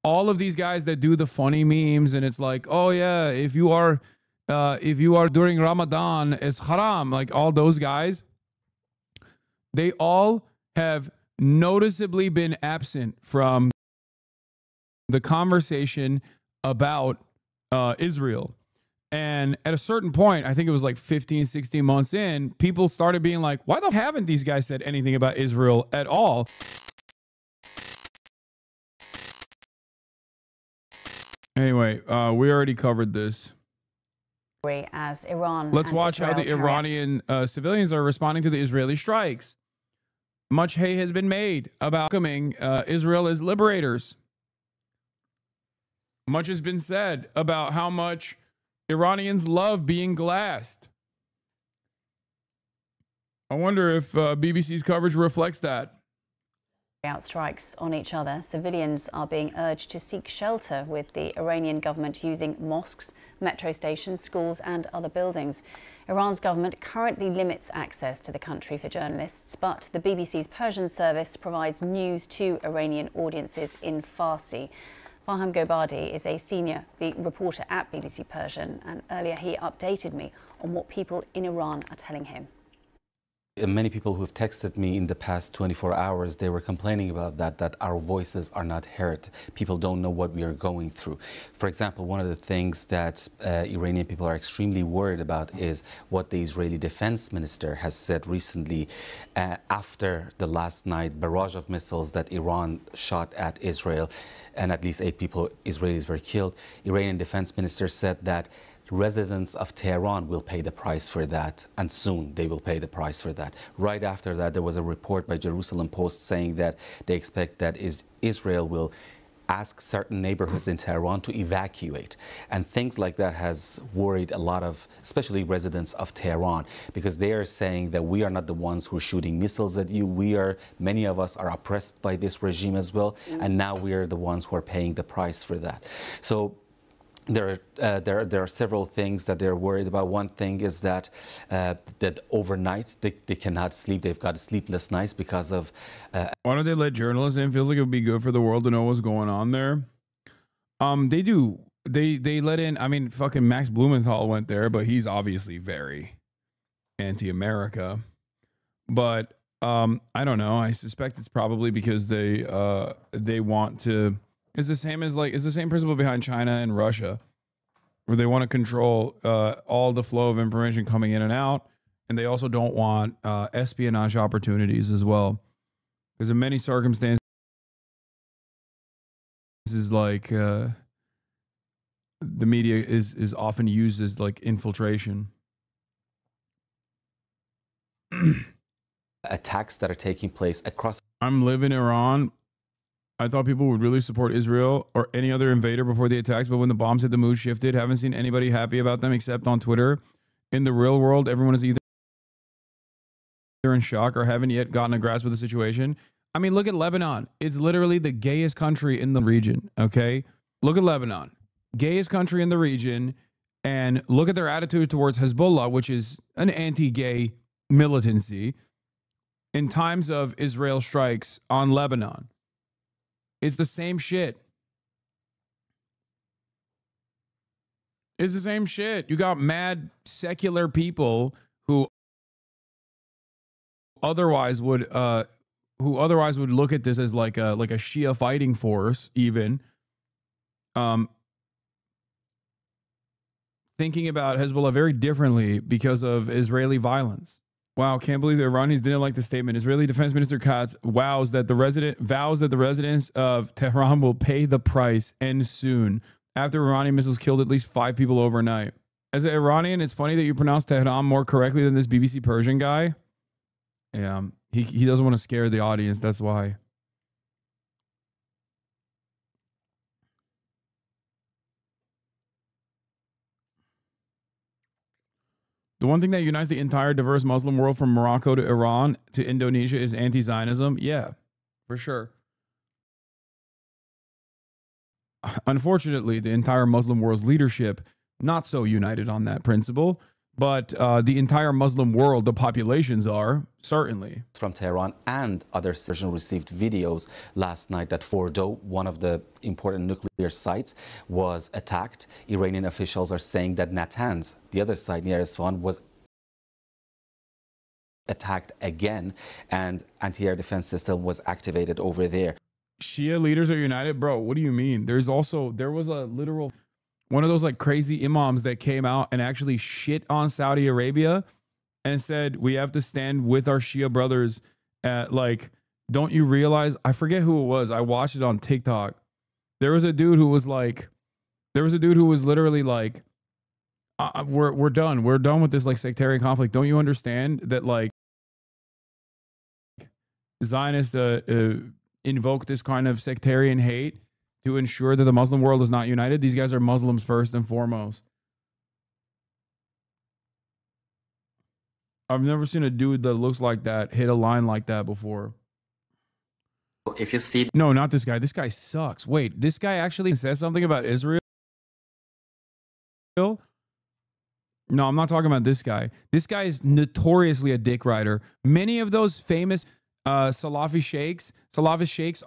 all of these guys that do the funny memes, and it's like, oh yeah, if you are during Ramadan, it's haram. Like all those guys, they all have noticeably been absent from the conversation about Israel. And at a certain point, I think it was like 15, 16 months in, people started being like, why the haven't these guys said anything about Israel at all? Anyway, we already covered this. As Iran. Let's watch how the Iranian civilians are responding to the Israeli strikes. Much hay has been made about welcoming Israel as liberators. Much has been said about how much Iranians love being glassed. I wonder if BBC's coverage reflects that. Out strikes on each other, civilians are being urged to seek shelter, with the Iranian government using mosques, metro stations, schools and other buildings. Iran's government currently limits access to the country for journalists, but the BBC's Persian service provides news to Iranian audiences in Farsi. Farham Gobadi is a senior reporter at BBC Persian, and earlier he updated me on what people in Iran are telling him. Many people who have texted me in the past 24 hours, they were complaining about that our voices are not heard. People don't know what we are going through. For example, one of the things that Iranian people are extremely worried about is what the Israeli defense minister has said recently after the last night barrage of missiles that Iran shot at Israel, and at least 8 people, Israelis, were killed. Iranian defense minister said that residents of Tehran will pay the price for that, and soon they will pay the price for that. Right after that, there was a report by Jerusalem Post saying that they expect that Israel will ask certain neighborhoods in Tehran to evacuate. And things like that has worried a lot of, especially residents of Tehran, because they are saying that we are not the ones who are shooting missiles at you. Many of us are oppressed by this regime as well, and now we are the ones who are paying the price for that. So there are several things that they're worried about. One thing is that overnight they cannot sleep. They've got sleepless nights because of. Why don't they let journalists in? Feels like it would be good for the world to know what's going on there. They do. They let in. I mean, fucking Max Blumenthal went there, but he's obviously very anti-America. But I don't know. I suspect it's probably because they want to. It's the same principle behind China and Russia, where they want to control all the flow of information coming in and out, and they also don't want espionage opportunities as well, because in many circumstances, like the media is often used as like infiltration. Attacks that are taking place across. I'm living in Iran. I thought people would really support Israel or any other invader before the attacks, but when the bombs hit, the mood shifted. Haven't seen anybody happy about them except on Twitter. In the real world, everyone is either in shock or haven't yet gotten a grasp of the situation. I mean, look at Lebanon. It's literally the gayest country in the region, okay? Look at Lebanon. Gayest country in the region, and look at their attitude towards Hezbollah, which is an anti-gay militancy, in times of Israel strikes on Lebanon. It's the same shit. It's the same shit. You got mad secular people who otherwise would look at this as like a Shia fighting force, even thinking about Hezbollah very differently because of Israeli violence. Wow, can't believe the Iranians didn't like the statement. Israeli Defense Minister Katz vows that the residents of Tehran will pay the price, and soon, after Iranian missiles killed at least 5 people overnight. As an Iranian, it's funny that you pronounce Tehran more correctly than this BBC Persian guy. Yeah, he doesn't want to scare the audience, that's why. The one thing that unites the entire diverse Muslim world from Morocco to Iran to Indonesia is anti-Zionism. Yeah, for sure. Unfortunately, the entire Muslim world's leadership not so united on that principle. but the entire Muslim world, the populations are certainly. From Tehran and other regions received videos last night that Fordo, one of the important nuclear sites, was attacked. Iranian officials are saying that Natanz, the other site near Isfahan, was attacked again, and anti-air defense system was activated over there. Shia leaders are united, bro. What do you mean? There was a literal one of those like crazy imams that came out and actually shit on Saudi Arabia and said we have to stand with our Shia brothers. At like, don't you realize? I forget who it was. I watched it on TikTok. There was a dude who was literally like, we're done. We're done with this like sectarian conflict. Don't you understand that like Zionists invoke this kind of sectarian hate to ensure that the Muslim world is not united? These guys are Muslims first and foremost. I've never seen a dude that looks like that hit a line like that before. If you see... No, not this guy. This guy sucks. Wait, this guy actually says something about Israel? No, I'm not talking about this guy. This guy is notoriously a dick rider. Many of those famous Salafi sheikhs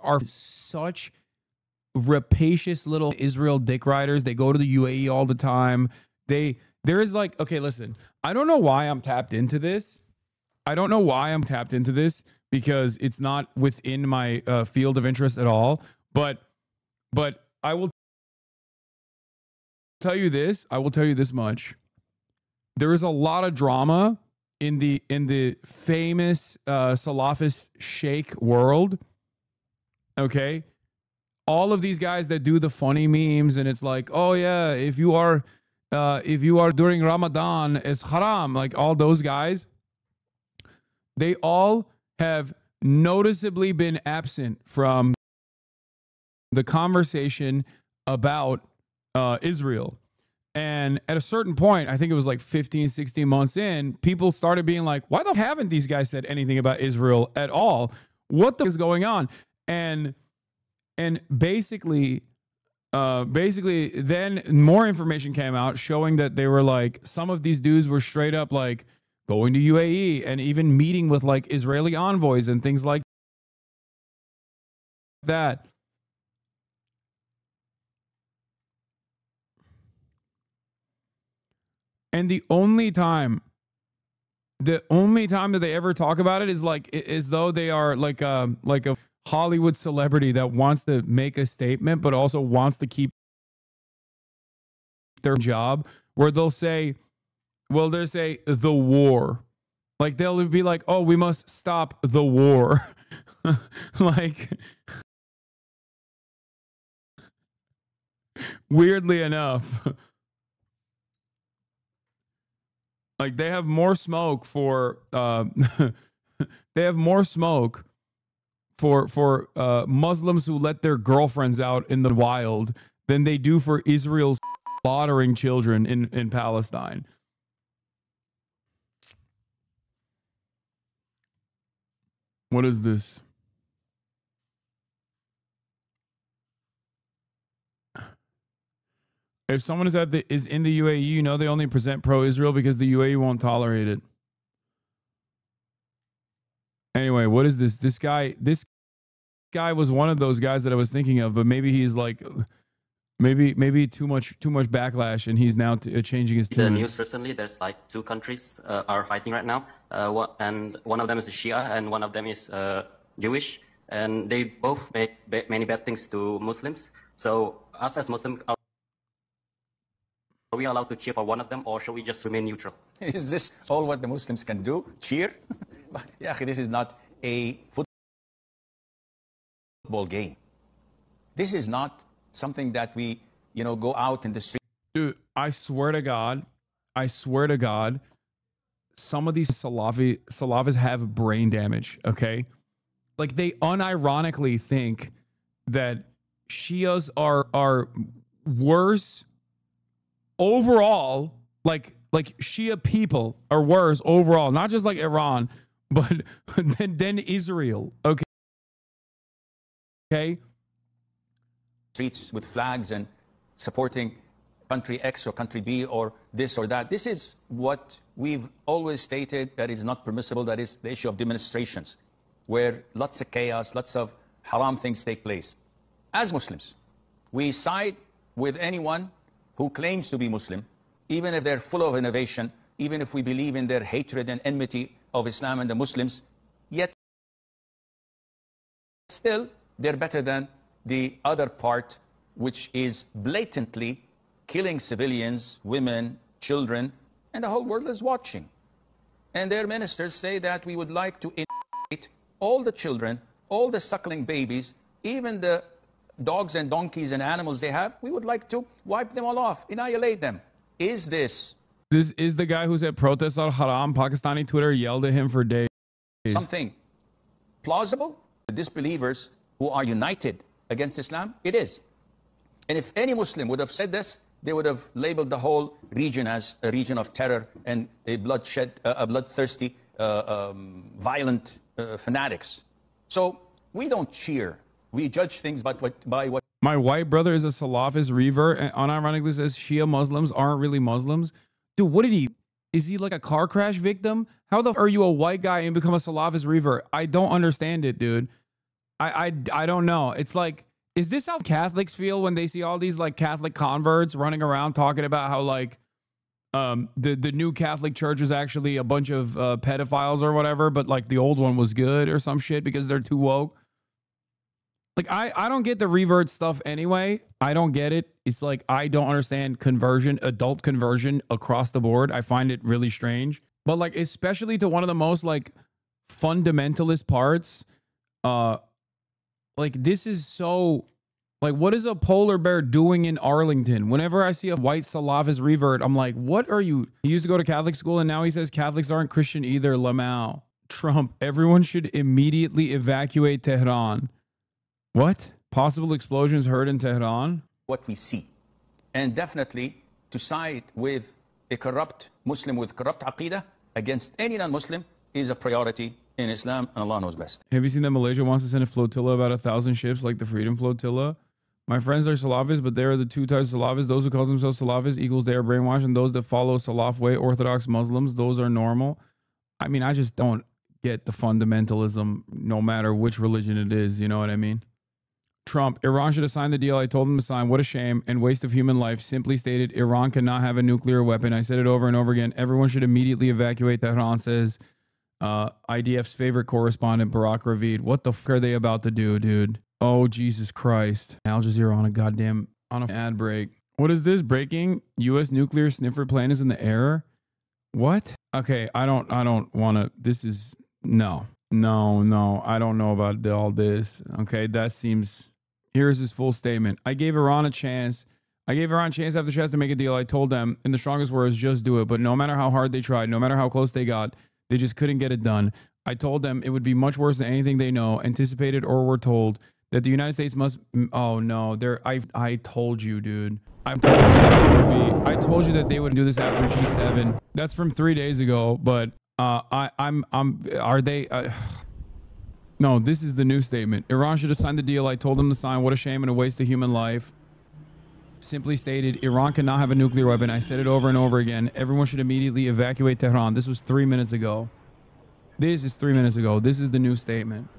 are such rapacious little Israel dick riders. They go to the UAE all the time. There is like, okay, listen, I don't know why I'm tapped into this. Because it's not within my field of interest at all. But I will tell you this. I will tell you this much. There is a lot of drama in the famous Salafist sheikh world. Okay. All of these guys that do the funny memes and it's like, oh yeah, if you are during Ramadan, it's haram. Like all those guys, they all have noticeably been absent from the conversation about Israel. And at a certain point, I think it was like 15, 16 months in, people started being like, why the f haven't these guys said anything about Israel at all? What the f is going on? And basically then more information came out showing that they were like, some of these dudes were straight up like going to UAE and even meeting with like Israeli envoys and things like that. And the only time that they ever talk about it is like as though they are like a Hollywood celebrity that wants to make a statement but also wants to keep their job, where they'll say the war. Like they'll be like, "Oh, we must stop the war." Like weirdly enough, like they have more smoke for for Muslims who let their girlfriends out in the wild than they do for Israel slaughtering children in Palestine. What is this? If someone is in the UAE, you know they only present pro-Israel because the UAE won't tolerate it. Anyway, what is this? This guy was one of those guys that I was thinking of, but maybe he's like, maybe too much backlash, and he's now changing his tune. The news recently, there's like two countries are fighting right now, and one of them is Shia, and one of them is Jewish, and they both make many bad things to Muslims. So us as Muslims, are we allowed to cheer for one of them, or should we just remain neutral? Is this all what the Muslims can do? Cheer? Yeah, this is not a football game. This is not something that we, go out in the street. Dude, I swear to God, some of these Salafis have brain damage, okay? Like they unironically think that Shias are worse overall, like Shia people are worse overall, not just like Iran, but then Israel, okay? Okay? Streets with flags and supporting country X or country B or this or that. This is what we've always stated that is not permissible. That is the issue of demonstrations, where lots of chaos, lots of haram things take place. As Muslims, we side with anyone who claims to be Muslim, even if they're full of innovation, even if we believe in their hatred and enmity of Islam and the Muslims, yet still they're better than the other part, which is blatantly killing civilians, women, children, and the whole world is watching. And their ministers say that we would like to innocate all the children, all the suckling babies, even the dogs and donkeys and animals they have. We would like to wipe them all off, annihilate them. Is this is the guy who said protests are haram? Pakistani Twitter yelled at him for days. something plausible? The disbelievers who are united against Islam? It is. And if any Muslim would have said this, they would have labeled the whole region as a region of terror and a bloodthirsty, violent fanatics. So we don't cheer. We judge things by what. My white brother is a Salafist revert and unironically says Shia Muslims aren't really Muslims. Dude, what did he? Is he like a car crash victim? How the f are you a white guy and become a Salafist revert? I don't understand it, dude. I don't know. It's like, is this how Catholics feel when they see all these like Catholic converts running around talking about how like the new Catholic Church is actually a bunch of pedophiles or whatever, but like the old one was good or some shit because they're too woke? Like, I don't get the revert stuff anyway. I don't get it. It's like, I don't understand conversion, adult conversion across the board. I find it really strange. But like, especially to one of the most like fundamentalist parts, like this is so, like, what is a polar bear doing in Arlington? Whenever I see a white Salafist revert, I'm like, what are you? He used to go to Catholic school and now he says Catholics aren't Christian either. Lamau. Trump, everyone should immediately evacuate Tehran. What? Possible explosions heard in Tehran? What we see. And definitely to side with a corrupt Muslim with corrupt aqidah against any non-Muslim is a priority in Islam, and Allah knows best. Have you seen that Malaysia wants to send a flotilla about 1,000 ships like the Freedom Flotilla? My friends are Salafists, but they are the two types of Salafists. Those who call themselves Salafists equals they are brainwashed, and those that follow Salaf way, Orthodox Muslims, those are normal. I mean, I just don't get the fundamentalism no matter which religion it is. You know what I mean? Trump, Iran should have signed the deal I told them to sign. What a shame and waste of human life. Simply stated, Iran cannot have a nuclear weapon. I said it over and over again. Everyone should immediately evacuate Tehran, says IDF's favorite correspondent, Barack Ravid. What the f are they about to do, dude? Oh, Jesus Christ. Al Jazeera on an ad break. What is this? Breaking? U.S. nuclear sniffer plane is in the air? What? Okay, I don't want to. This is, no, I don't know about all this. Okay, that seems... Here's his full statement. I gave Iran a chance. I gave Iran chance after chance to make a deal. I told them, in the strongest words, just do it. But no matter how hard they tried, no matter how close they got, they just couldn't get it done. I told them it would be much worse than anything they know, anticipated, or were told. That the United States must... Oh, no. I told you, dude. I told you that they would be... I told you that they would do this after G7. That's from 3 days ago, but are they... No, this is the new statement. Iran should have signed the deal I told them to sign. What a shame and a waste of human life. Simply stated, Iran cannot have a nuclear weapon. I said it over and over again. Everyone should immediately evacuate Tehran. This was 3 minutes ago. This is 3 minutes ago. This is the new statement.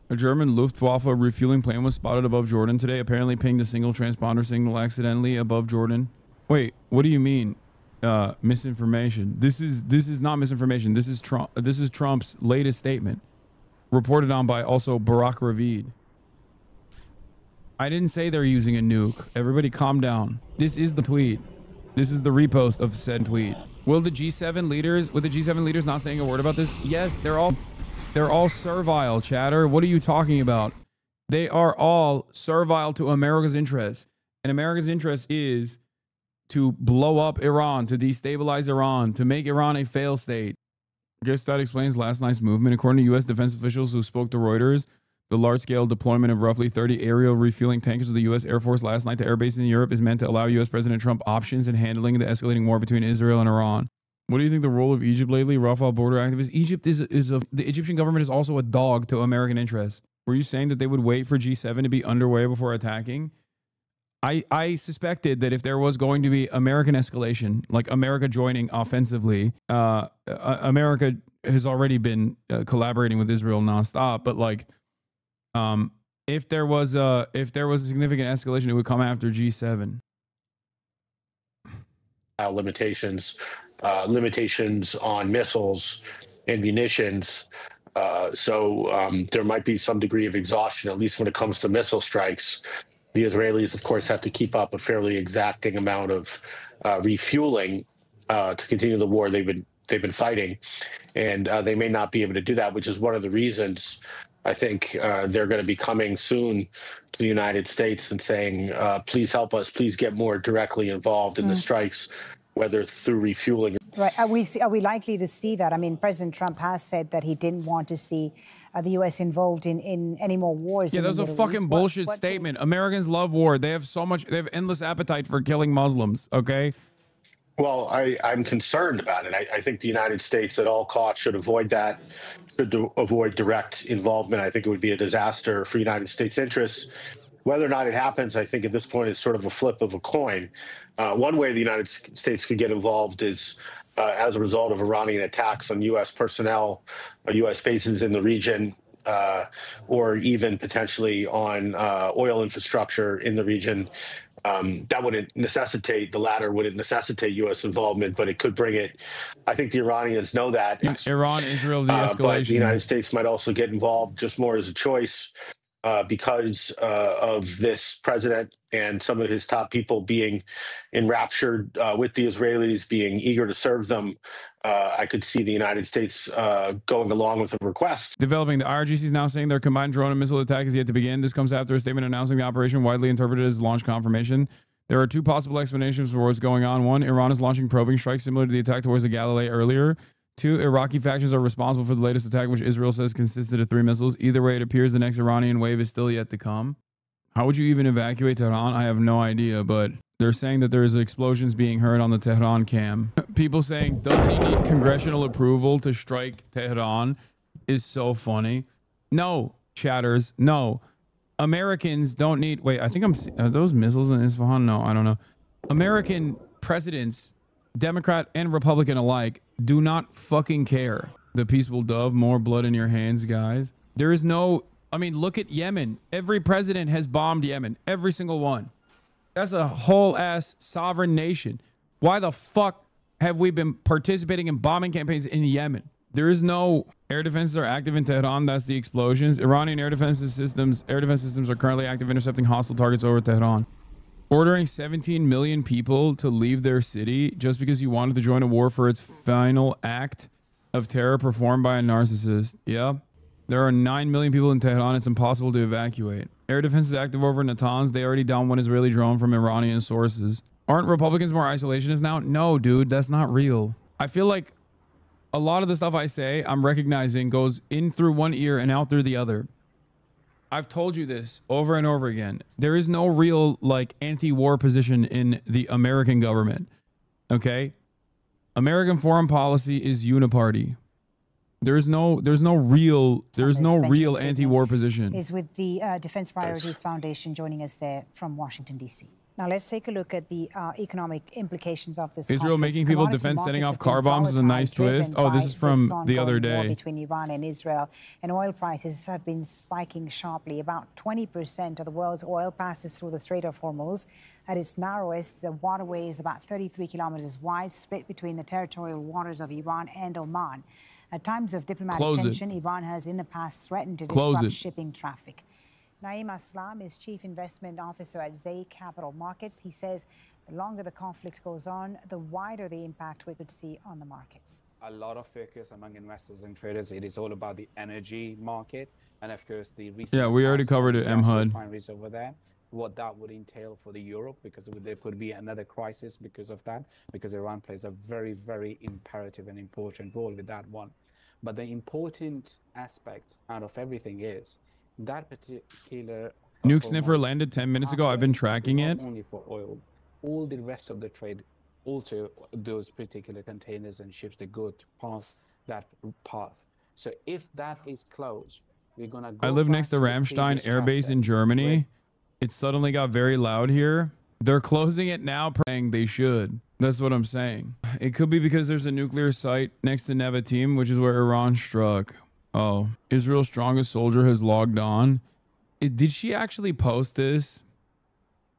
A German Luftwaffe refueling plane was spotted above Jordan today. Apparently pinged a single transponder signal accidentally above Jordan. Wait, what do you mean? Misinformation. This is not misinformation. This is Trump's latest statement, reported on by also Barack Ravid. I didn't say they're using a nuke. Everybody calm down. This is the tweet. This is the repost of said tweet. Will the G7 leaders not saying a word about this? Yes, they're all servile, chatter. What are you talking about? They are all servile to America's interests. And America's interest is to blow up Iran, to destabilize Iran, to make Iran a failed state. I guess that explains last night's movement. According to U.S. defense officials who spoke to Reuters, the large-scale deployment of roughly 30 aerial refueling tankers of the U.S. Air Force last night to air bases in Europe is meant to allow U.S. President Trump options in handling the escalating war between Israel and Iran. What do you think the role of Egypt lately? Rafah border activists. Egypt the Egyptian government is also a dog to American interests. Were you saying that they would wait for G7 to be underway before attacking? I suspected that if there was going to be American escalation, like America joining offensively, America has already been collaborating with Israel nonstop. But like, if there was a significant escalation, it would come after G7. Limitations on missiles and munitions. So there might be some degree of exhaustion, at least when it comes to missile strikes. The Israelis, of course, have to keep up a fairly exacting amount of refueling to continue the war they've been fighting, and they may not be able to do that, which is one of the reasons I think they're going to be coming soon to the United States and saying, "Please help us. Please get more directly involved in the strikes, whether through refueling." Right. Are we likely to see that? I mean, President Trump has said that he didn't want to see the U.S. involved in any more wars. Yeah, that was a fucking bullshit statement. Americans love war. They have endless appetite for killing Muslims. Okay. Well, I'm concerned about it. I think the United States at all costs should avoid that, avoid direct involvement. I think it would be a disaster for United States interests. Whether or not it happens, I think at this point it's sort of a flip of a coin. One way the United States could get involved is as a result of Iranian attacks on U.S. personnel, U.S. bases in the region, or even potentially on oil infrastructure in the region. That wouldn't necessitate, the latter wouldn't necessitate U.S. involvement, but it could bring it. I think the Iranians know that. Iran, Israel, the escalation. But the United States might also get involved just more as a choice because of this president and some of his top people being enraptured with the Israelis, being eager to serve them. I could see the United States going along with a request. Developing. The IRGC is now saying their combined drone and missile attack is yet to begin. This comes after a statement announcing the operation, widely interpreted as launch confirmation. There are two possible explanations for what's going on. One, Iran is launching probing strikes similar to the attack towards the Galilee earlier. Two, Iraqi factions are responsible for the latest attack, which Israel says consisted of 3 missiles. Either way, it appears the next Iranian wave is still yet to come. How would you even evacuate Tehran? I have no idea, but they're saying that there's explosions being heard on the Tehran cam. People saying, doesn't he need congressional approval to strike Tehran is so funny. No, chatters, no. Americans don't need, wait, I think are those missiles in Isfahan? No, I don't know. American presidents, Democrat and Republican alike, do not fucking care. The peaceful dove, more blood in your hands, guys. There is no, I mean, look at Yemen. Every president has bombed Yemen. Every single one. That's a whole ass sovereign nation. Why the fuck have we been participating in bombing campaigns in Yemen? There is no air defenses are active in Tehran. That's the explosions. Iranian air defense systems are currently active intercepting hostile targets over Tehran. Ordering 17 million people to leave their city just because you wanted to join a war for its final act of terror performed by a narcissist. Yeah. There are 9 million people in Tehran. It's impossible to evacuate. Air defense is active over Natanz. They already downed one Israeli drone from Iranian sources. Aren't Republicans more isolationist now? No, dude, that's not real. I feel like a lot of the stuff I say, I'm recognizing goes in through one ear and out through the other. I've told you this over and over again. There is no real like anti-war position in the American government. Okay? American foreign policy is uniparty. There's no real anti-war position. Is with the Defense Priorities Foundation joining us there from Washington, D.C. Now let's take a look at the economic implications of this. Israel making people defense setting off car bombs is a nice twist. Oh, this is from the other day. Between Iran and Israel, and oil prices have been spiking sharply. About 20% of the world's oil passes through the Strait of Hormuz. At its narrowest, the waterway is about 33 kilometers wide, split between the territorial waters of Iran and Oman. At times of diplomatic tension, Iran has in the past threatened to disrupt shipping traffic. Naeem Aslam is Chief Investment Officer at Zay Capital Markets. He says the longer the conflict goes on, the wider the impact we could see on the markets. A lot of focus among investors and traders, it is all about the energy market. And of course, the recent... Yeah, we already covered it, MHUD. Refineries over there. What that would entail for the Europe, because there could be another crisis because of that, because Iran plays a very, very imperative and important role with that one. But the important aspect out of everything is that particular nuke sniffer landed 10 minutes ago. I've been tracking it. Not only for oil, all the rest of the trade, also those particular containers and ships that go past that path. So if that is closed, we're gonna go. I live next to Ramstein Air Base in Germany. It suddenly got very loud here. They're closing it now, praying they should. That's what I'm saying. It could be because there's a nuclear site next to Nevatim, which is where Iran struck. Oh, Israel's strongest soldier has logged on. Did she actually post this?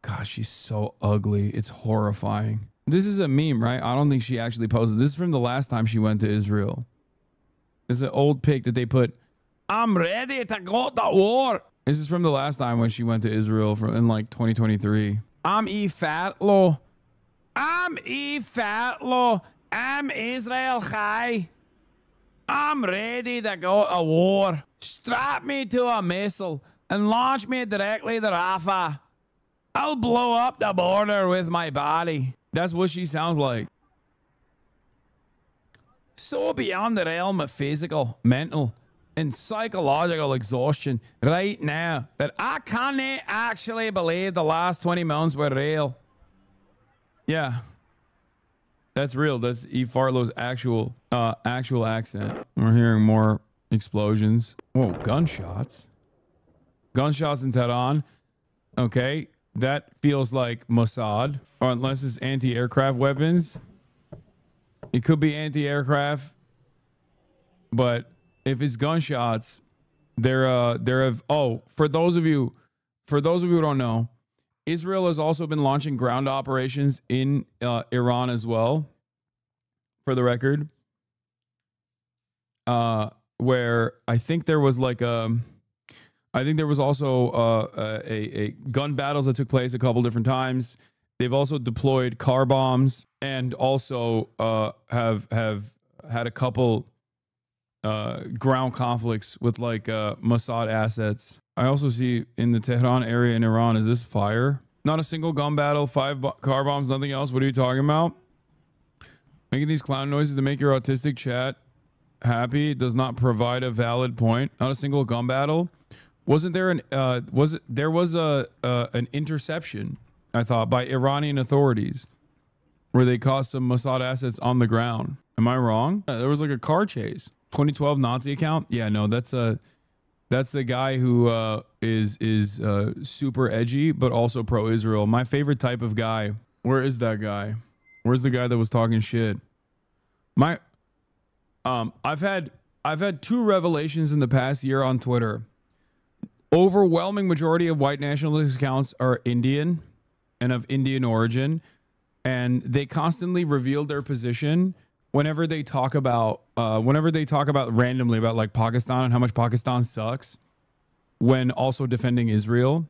Gosh, she's so ugly. It's horrifying. This is a meme, right? I don't think she actually posted. This is from the last time she went to Israel. There's an old pic that they put. I'm ready to go to war. This is from the last time when she went to Israel in like 2023. I'm fatlo. I'm fatlo. I'm Israel Chai. I'm ready to go to war. Strap me to a missile and launch me directly to Rafah. I'll blow up the border with my body. That's what she sounds like. So beyond the realm of physical, mental, and psychological exhaustion right now that I can't actually believe the last 20 months were real. Yeah. That's real. That's E. Farlow's actual accent. We're hearing more explosions. Whoa, gunshots. Gunshots in Tehran. Okay. That feels like Mossad, or unless it's anti-aircraft weapons. It could be anti-aircraft, but if it's gunshots, for those of you who don't know, Israel has also been launching ground operations in Iran as well. For the record, where I think there was like also a gun battles that took place a couple different times. They've also deployed car bombs and also have had a couple ground conflicts with like Mossad assets. I also see in the Tehran area in Iran, is this fire? Not a single gun battle, 5 car bombs, nothing else. What are you talking about? Making these clown noises to make your autistic chat happy does not provide a valid point. Not a single gun battle. Wasn't there an interception, I thought, by Iranian authorities where they caught some Mossad assets on the ground. Am I wrong? There was like a car chase. 2012 Nazi account? Yeah, no, that's a guy who is super edgy but also pro-Israel. My favorite type of guy. Where is that guy? Where's the guy that was talking shit? I've had 2 revelations in the past year on Twitter. Overwhelming majority of white nationalist accounts are Indian and of Indian origin, and they constantly reveal their position whenever they talk about randomly about like Pakistan and how much Pakistan sucks, when also defending Israel.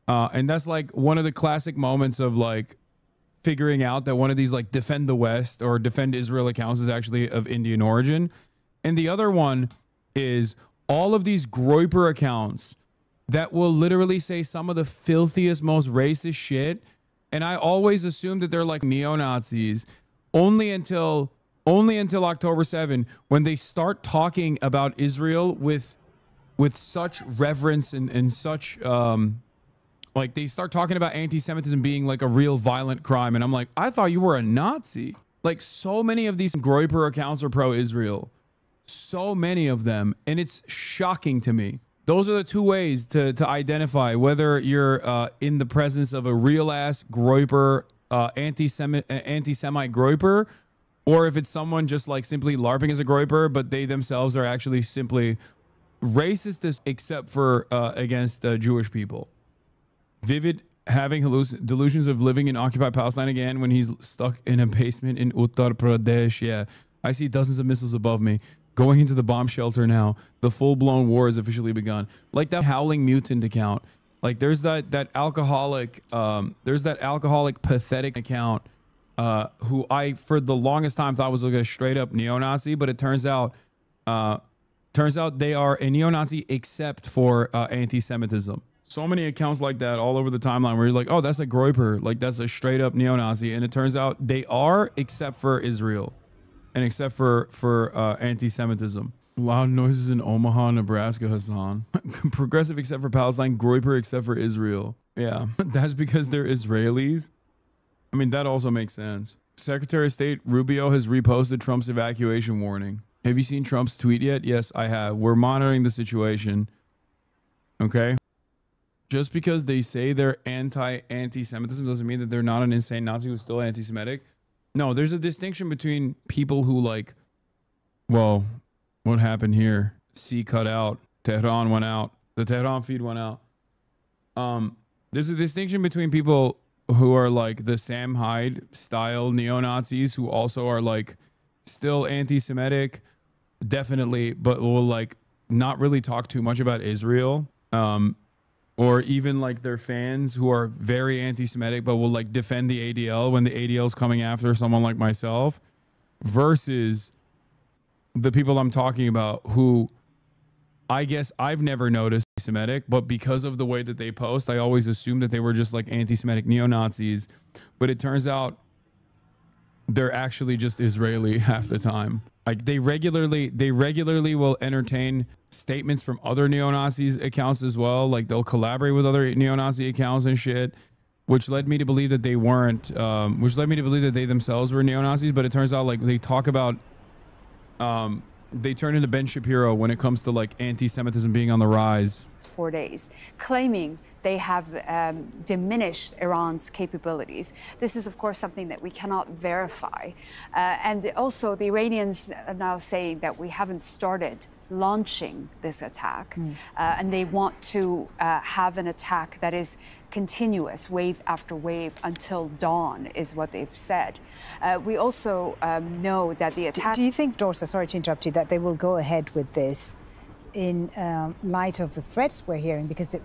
And that's like one of the classic moments of like figuring out that one of these like defend the West or defend Israel accounts is actually of Indian origin. And the other one is all of these Groyper accounts that will literally say some of the filthiest, most racist shit. And I always assume that they're like neo-Nazis only until October 7, when they start talking about Israel with such reverence and such like they start talking about anti-Semitism being like a real violent crime. And I'm like, I thought you were a Nazi. Like so many of these Groyper accounts are pro-Israel. So many of them. And it's shocking to me. Those are the 2 ways to identify whether you're in the presence of a real ass Groyper, anti-Semite Groyper, or if it's someone just like simply LARPing as a Groyper, but they themselves are actually simply racist except for against Jewish people. Vivid having delusions of living in occupied Palestine again when he's stuck in a basement in Uttar Pradesh. Yeah, I see dozens of missiles above me. Going into the bomb shelter now. The full-blown war has officially begun. Like that howling mutant account. Like there's that alcoholic pathetic account who I for the longest time thought was like a straight up neo-Nazi, but it turns out they are a neo-Nazi except for anti-Semitism. So many accounts like that all over the timeline where you're like, oh, that's a Groyper, like that's a straight up neo-Nazi, and it turns out they are except for Israel and except for anti-Semitism. Loud noises in Omaha, Nebraska, Hasan. Progressive except for Palestine, Groyper except for Israel. Yeah, that's because they're Israelis. I mean, that also makes sense. Secretary of State Rubio has reposted Trump's evacuation warning. Have you seen Trump's tweet yet? Yes, I have. We're monitoring the situation. Okay. just because they say they're anti-Semitism doesn't mean that they're not an insane Nazi who's still anti-Semitic. No, there's a distinction between people who like, well, what happened here? C cut out. Tehran went out. The Tehran feed went out. There's a distinction between people who are like the Sam Hyde style neo-Nazis who also are like still anti-Semitic, definitely, but will like not really talk too much about Israel. Or even like their fans who are very anti-Semitic but will like defend the ADL when the ADL is coming after someone like myself, versus the people I'm talking about who I guess I've never noticed Semitic, but because of the way that they post, I always assumed that they were just like anti-Semitic neo-Nazis. But it turns out they're actually just Israeli half the time. Like they regularly will entertain statements from other neo-Nazis accounts as well. Like they'll collaborate with other neo-Nazi accounts and shit, which led me to believe that they weren't, which led me to believe that they themselves were neo-Nazis. But it turns out like they talk about, they turn into Ben Shapiro when it comes to like anti-Semitism being on the rise. 4 days, claiming they have diminished Iran's capabilities. This is, of course, something that we cannot verify. And also, the Iranians are now saying that we haven't started launching this attack, and they want to have an attack that is continuous, wave after wave, until dawn, is what they've said. We also know that the attack... Do you think, Dorsa, sorry to interrupt you, that they will go ahead with this in light of the threats we're hearing? Because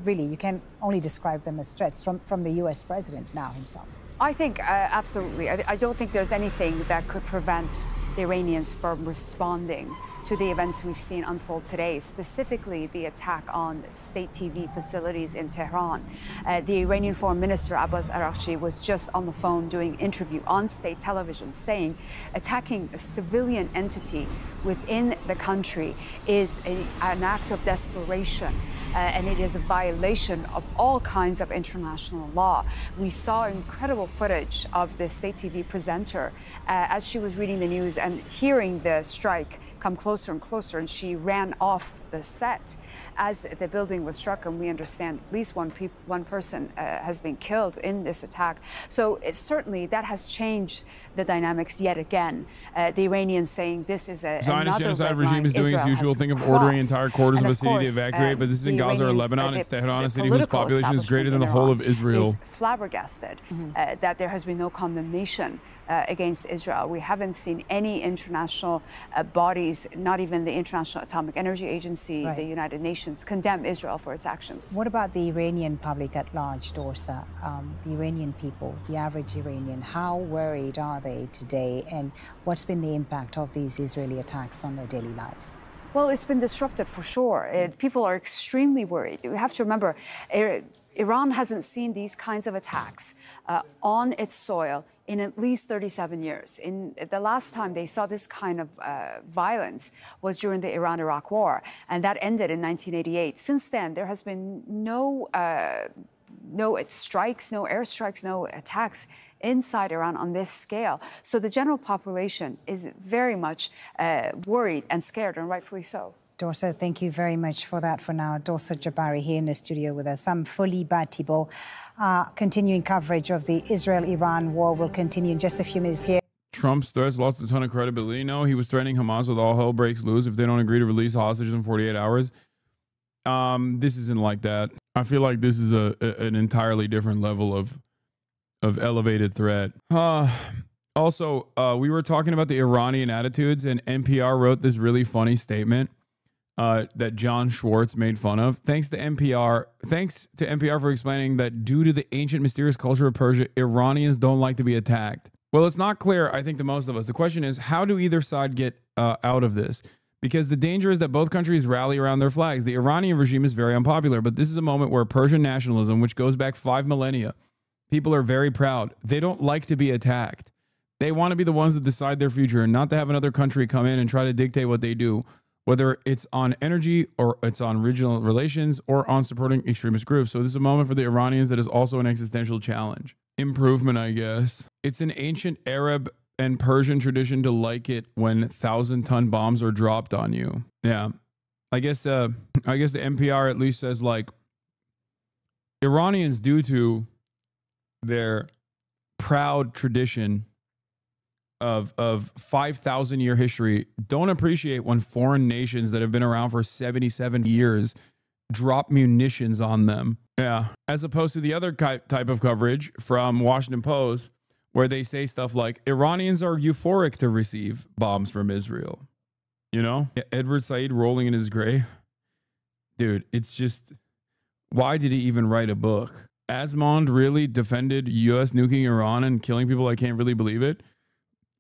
really, you can only describe them as threats from the US president now himself. I think absolutely. I don't think there's anything that could prevent the Iranians from responding to the events we've seen unfold today, specifically the attack on state TV facilities in Tehran. The Iranian Foreign Minister Abbas Araghchi was just on the phone doing an interview on state television saying attacking a civilian entity within the country is an act of desperation. And it is a violation of all kinds of international law. We saw incredible footage of the state TV presenter as she was reading the news and hearing the strike come closer and closer, and she ran off the set as the building was struck, and we understand at least one person has been killed in this attack. So certainly that has changed the dynamics yet again. The Iranians saying this is a Zionist genocide regime is doing its usual thing of ordering entire quarters of a city to evacuate, but this is in Gaza or Lebanon. It's Tehran, a city whose population is greater than the whole of Israel. Is flabbergasted that there has been no condemnation against Israel. We haven't seen any international bodies, not even the International Atomic Energy Agency, the United Nations, condemn Israel for its actions. What about the Iranian public at large, Dorsa? The Iranian people, the average Iranian, how worried are they today, and what's been the impact of these Israeli attacks on their daily lives? Well, it's been disruptive for sure. People are extremely worried. We have to remember, Iran hasn't seen these kinds of attacks on its soil in at least 37 years. In the last time they saw this kind of violence was during the Iran-Iraq War, and that ended in 1988. Since then, there has been no strikes, no airstrikes, no attacks inside Iran on this scale. So the general population is very much worried and scared, and rightfully so. Dorsa, thank you very much for that for now. Dorsa Jabari here in the studio with us. I'm Foli Batibo. Continuing coverage of the Israel-Iran war will continue in just a few minutes here. Trump's threats lost a ton of credibility. No, he was threatening Hamas with all hell breaks loose if they don't agree to release hostages in 48 hours. This isn't like that. I feel like this is an entirely different level of elevated threat. Also, we were talking about the Iranian attitudes, and NPR wrote this really funny statement that John Schwartz made fun of. Thanks to NPR for explaining that due to the ancient mysterious culture of Persia, Iranians don't like to be attacked. Well, it's not clear, I think, to most of us. The question is, how do either side get out of this? Because the danger is that both countries rally around their flags. The Iranian regime is very unpopular, but this is a moment where Persian nationalism, which goes back 5 millennia, people are very proud. They don't like to be attacked. They want to be the ones that decide their future and not to have another country come in and try to dictate what they do, whether it's on energy or it's on regional relations or on supporting extremist groups. So this is a moment for the Iranians that is also an existential challenge. Improvement, I guess. It's an ancient Arab and Persian tradition to like it when 1,000-ton bombs are dropped on you. Yeah. I guess the NPR at least says, like, Iranians, due to their proud tradition of 5,000-year history, don't appreciate when foreign nations that have been around for 77 years drop munitions on them. Yeah. As opposed to the other type of coverage from Washington Post, where they say stuff like, Iranians are euphoric to receive bombs from Israel. You know? Edward Said rolling in his grave. Dude, it's just, why did he even write a book? Asmond really defended U.S. nuking Iran and killing people? I can't really believe it.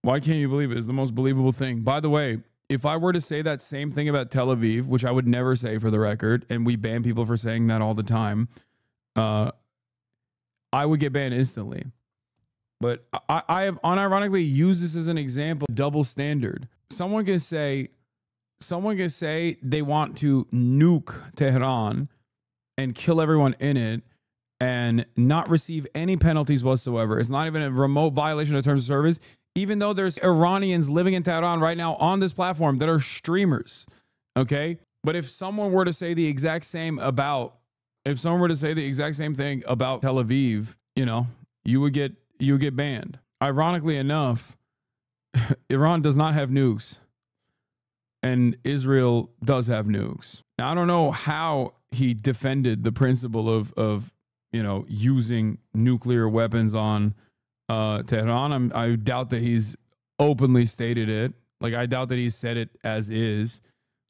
Why can't you believe it? It's the most believable thing. By the way, if I were to say that same thing about Tel Aviv, which I would never say for the record, and we ban people for saying that all the time, I would get banned instantly. But I have unironically used this as an example of double standard. Someone can say they want to nuke Tehran and kill everyone in it and not receive any penalties whatsoever. It's not even a remote violation of terms of service, even though there's Iranians living in Tehran right now on this platform that are streamers. Okay? But if someone were to say the exact same thing about Tel Aviv, you know, you would get banned. Ironically enough, Iran does not have nukes, and Israel does have nukes. Now, I don't know how he defended the principle of you know, using nuclear weapons on Tehran. I doubt that he's openly stated it. Like, I doubt that he said it as is.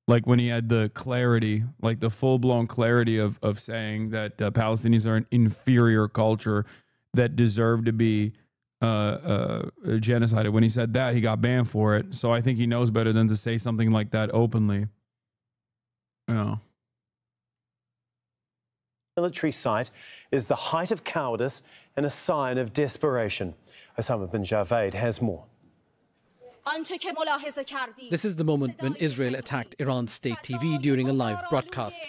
Like when he had the clarity, like the full-blown clarity of saying that Palestinians are an inferior culture that deserve to be genocided. When he said that, he got banned for it. So I think he knows better than to say something like that openly. Yeah. Military site is the height of cowardice and a sign of desperation. Osama bin Javed has more. This is the moment when Israel attacked Iran's state TV during a live broadcast.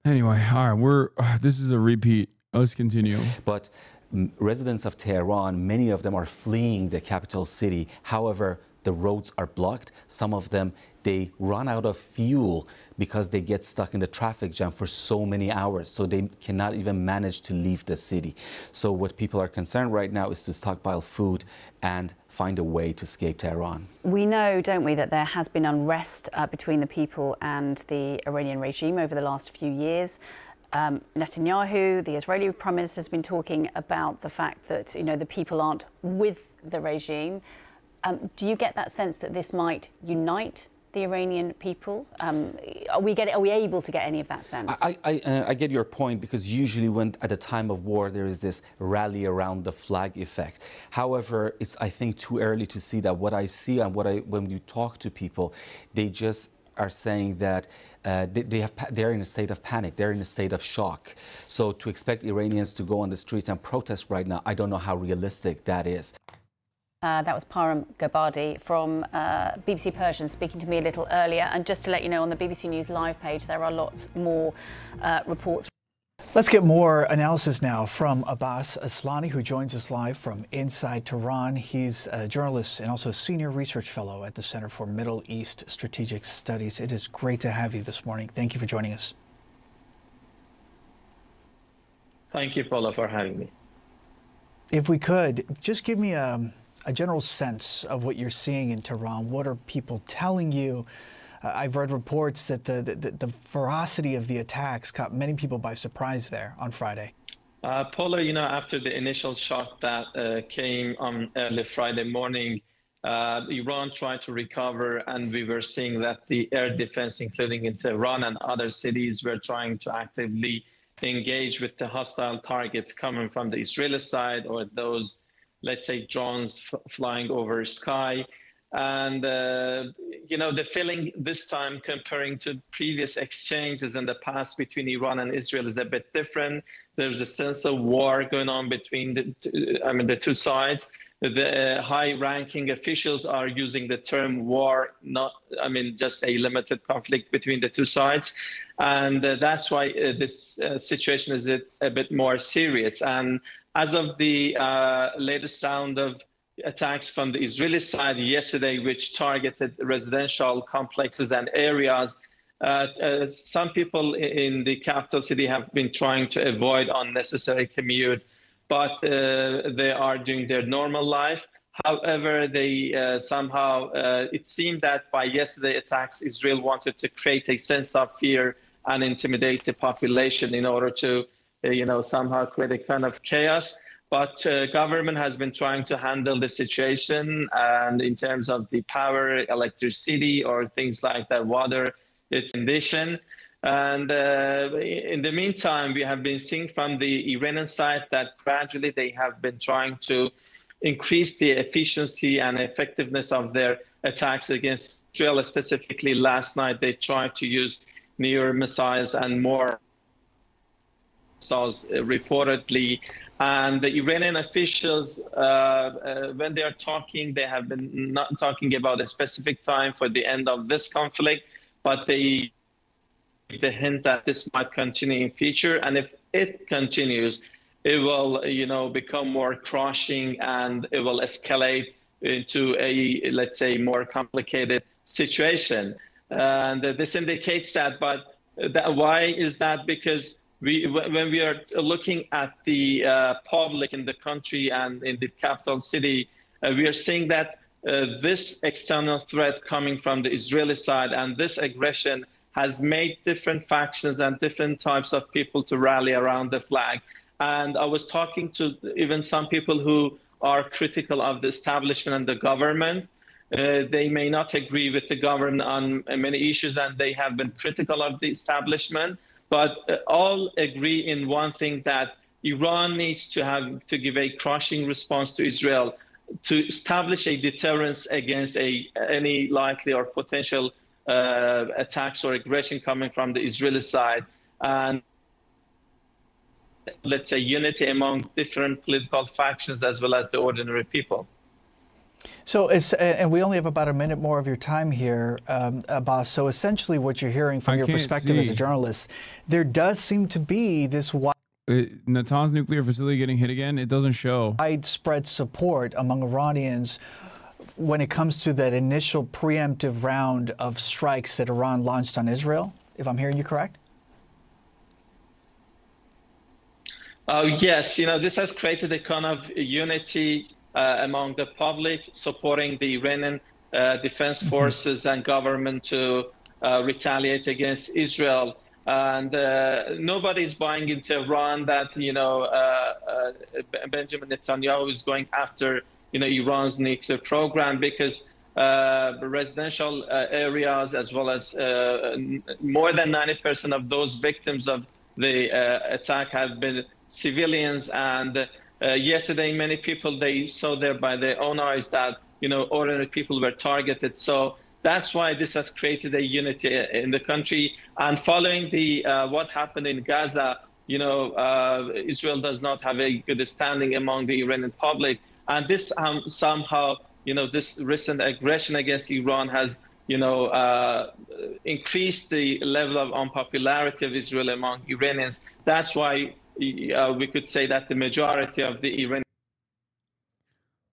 Anyway, all right, this is a repeat. Let's continue. But residents of Tehran, many of them are fleeing the capital city. However, the roads are blocked. Some of them, they run out of fuel because they get stuck in the traffic jam for so many hours. So they cannot even manage to leave the city. So what people are concerned right now is to stockpile food and find a way to escape Tehran. We know, don't we, that there has been unrest between the people and the Iranian regime over the last few years. Netanyahu, the Israeli Prime Minister, has been talking about the fact that, you know, the people aren't with the regime. Do you get that sense that this might unite the Iranian people? Are we able to get any of that sense? I get your point, because usually when at a time of war there is this rally around the flag effect. However, it's, I think, too early to see that. What I see and when you talk to people, they just are saying that they're in a state of panic, they're in a state of shock. So to expect Iranians to go on the streets and protest right now, I don't know how realistic that is. That was Param Gabadi from BBC Persian speaking to me a little earlier. And just to let you know, on the BBC News Live page, there are lots more reports. Let's get more analysis now from Abbas Aslani, who joins us live from inside Tehran. He's a journalist and also a senior research fellow at the Center for Middle East Strategic Studies. It is great to have you this morning. Thank you for joining us. Thank you, Paula, for having me. If we could, just give me a general sense of what you're seeing in Tehran. What are people telling you? I've read reports that the ferocity of the attacks caught many people by surprise there on Friday. Paula, you know, after the initial shock that came on early Friday morning, Iran tried to recover, and we were seeing that the air defense, including in Tehran and other cities, were trying to actively engage with the hostile targets coming from the Israeli side, or those, let's say, drones flying over sky. And, you know, the feeling this time, comparing to previous exchanges in the past between Iran and Israel, is a bit different. There's a sense of war going on between the two sides. The high-ranking officials are using the term war, not, just a limited conflict between the two sides. And that's why this situation is a bit more serious. And as of the latest round of attacks from the Israeli side yesterday, which targeted residential complexes and areas, some people in the capital city have been trying to avoid unnecessary commute, but they are doing their normal life. However, they somehow, it seemed that by yesterday attacks, Israel wanted to create a sense of fear and intimidate the population in order to, somehow create a kind of chaos. But government has been trying to handle the situation, and in terms of the power, electricity, or things like that, water, its condition. And in the meantime, we have been seeing from the Iranian side that gradually they have been trying to increase the efficiency and effectiveness of their attacks against Israel. Specifically, last night they tried to use newer missiles and more missiles reportedly. And the Iranian officials, when they are talking, they have been not talking about a specific time for the end of this conflict, but they hint that this might continue in future. And if it continues, it will, become more crushing, and it will escalate into a, let's say, more complicated situation. And this indicates that. But why is that? Because when we are looking at the public in the country and in the capital city, we are seeing that this external threat coming from the Israeli side and this aggression has made different factions and different types of people to rally around the flag. And I was talking to even some people who are critical of the establishment and the government. They may not agree with the government on many issues, and they have been critical of the establishment, but all agree in one thing, that Iran needs to give a crushing response to Israel to establish a deterrence against any likely or potential attacks or aggression coming from the Israeli side, and let's say unity among different political factions as well as the ordinary people. So, and we only have about a minute more of your time here, Abbas. So essentially what you're hearing from your perspective as a journalist, there does seem to be this Natanz nuclear facility getting hit again. It doesn't show widespread support among Iranians when it comes to that initial preemptive round of strikes that Iran launched on Israel, if I'm hearing you correct? Yes, this has created a kind of unity among the public, supporting the Iranian defense forces and government to retaliate against Israel. And nobody's buying into Iran that, Benjamin Netanyahu is going after, Iran's nuclear program, because residential areas, as well as more than 90% of those victims of the attack have been civilians. And yesterday, many people, they saw there by their own eyes that, ordinary people were targeted. So that's why this has created a unity in the country. And following the what happened in Gaza, Israel does not have a good standing among the Iranian public. And this somehow, this recent aggression against Iran has, increased the level of unpopularity of Israel among Iranians. That's why we could say that the majority of the Iranian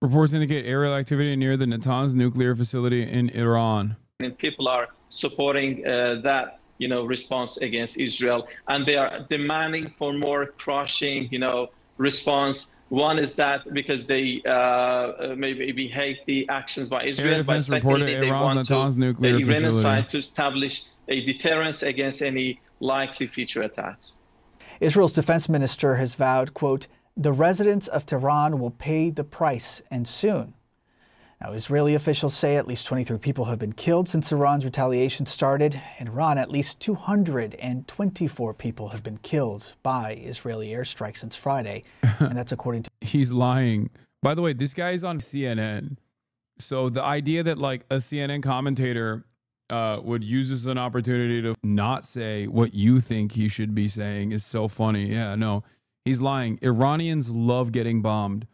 reports indicate aerial activity near the Natanz nuclear facility in Iran. People are supporting that, response against Israel, and they are demanding for more crushing, response. One is that because they maybe hate the actions by Israel, but secondly, they want the Iranian side to establish a deterrence against any likely future attacks. Israel's defense minister has vowed, quote, "The residents of Tehran will pay the price, and soon." Now, Israeli officials say at least 23 people have been killed since Iran's retaliation started. In Iran, at least 224 people have been killed by Israeli airstrikes since Friday, and that's according to... He's lying. By the way, this guy is on CNN. So the idea that like a CNN commentator would use this as an opportunity to not say what you think he should be saying is so funny. Yeah, no, he's lying. Iranians love getting bombed.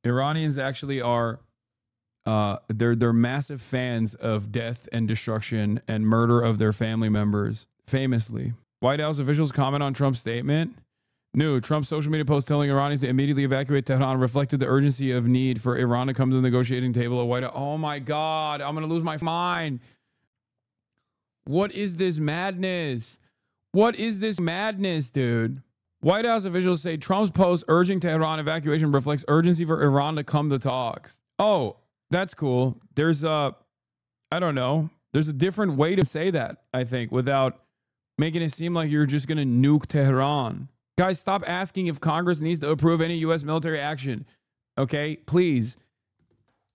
Iranians actually are, they're massive fans of death and destruction and murder of their family members, famously. White House officials comment on Trump's statement. New Trump's social media post telling Iranians to immediately evacuate Tehran reflected the urgency of need for Iran to come to the negotiating table at White House. Oh my God, I'm going to lose my mind. What is this madness? What is this madness, dude? White House officials say Trump's post urging Tehran evacuation reflects urgency for Iran to come to talks. Oh, that's cool. There's I don't know. There's a different way to say that, I think, without making it seem like you're just going to nuke Tehran. Guys, stop asking if Congress needs to approve any U.S. military action. Okay, please.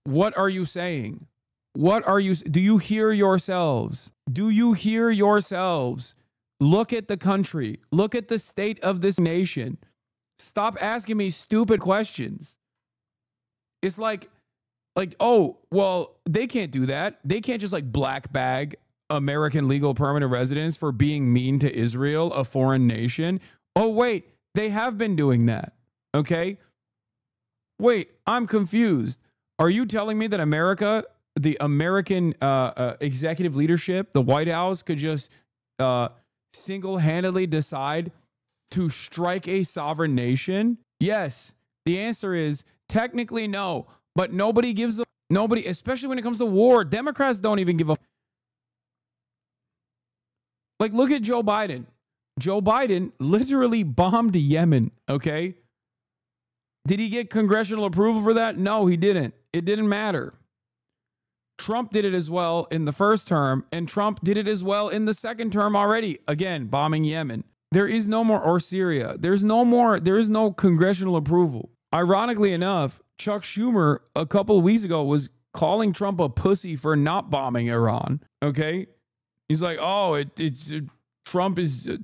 What are you saying? What are you? Do you hear yourselves? Do you hear yourselves? Look at the country. Look at the state of this nation. Stop asking me stupid questions. It's like, oh, well, they can't do that. They can't just like black bag American legal permanent residents for being mean to Israel, a foreign nation. Oh, wait, they have been doing that. Okay. Wait, I'm confused. Are you telling me that America, the American executive leadership, the White House could just single-handedly decide to strike a sovereign nation? Yes. The answer is technically no, but nobody gives a nobody, especially when it comes to war. Democrats don't even give a. Like, look at Joe Biden. Joe Biden literally bombed Yemen, okay? Did he get congressional approval for that? No, he didn't. It didn't matter. Trump did it as well in the first term, and Trump did it as well in the second term already. Again, bombing Yemen. There is no more, or Syria. There is no congressional approval. Ironically enough, Chuck Schumer a couple of weeks ago was calling Trump a pussy for not bombing Iran, okay? He's like, oh,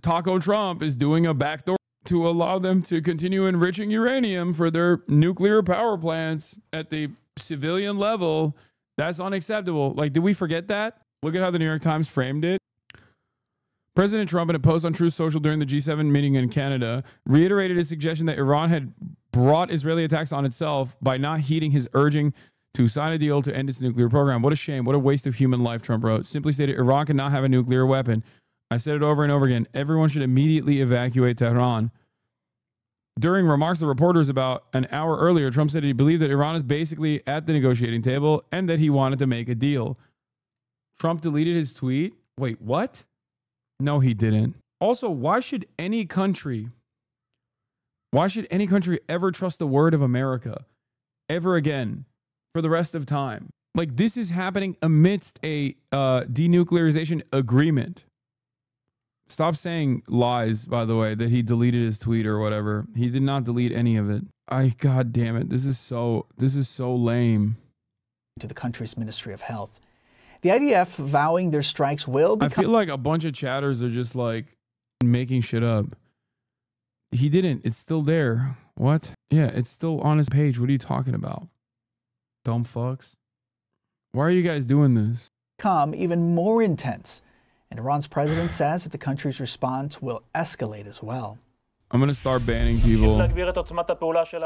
Taco Trump is doing a backdoor to allow them to continue enriching uranium for their nuclear power plants at the civilian level. That's unacceptable. Like, did we forget that? Look at how the New York Times framed it. President Trump, in a post on Truth Social during the G7 meeting in Canada, reiterated his suggestion that Iran had brought Israeli attacks on itself by not heeding his urging to sign a deal to end its nuclear program. What a shame. What a waste of human life, Trump wrote. Simply stated, Iran cannot have a nuclear weapon. I said it over and over again. Everyone should immediately evacuate Tehran. During remarks to reporters about an hour earlier, Trump said he believed that Iran is basically at the negotiating table and that he wanted to make a deal. Trump deleted his tweet. Wait, what? No, he didn't. Also, why should any country ever trust the word of America ever again for the rest of time? Like, this is happening amidst a denuclearization agreement. Stop saying lies, by the way, that he deleted his tweet or whatever. He did not delete any of it. God damn it. This is so lame. To the country's Ministry of Health. The IDF vowing their strikes will become... I feel like a bunch of chatters are just like making shit up. He didn't. It's still there. What? Yeah, it's still on his page. What are you talking about? Dumb fucks. Why are you guys doing this? Become even more intense. And Iran's president says that the country's response will escalate as well. I'm going to start banning people.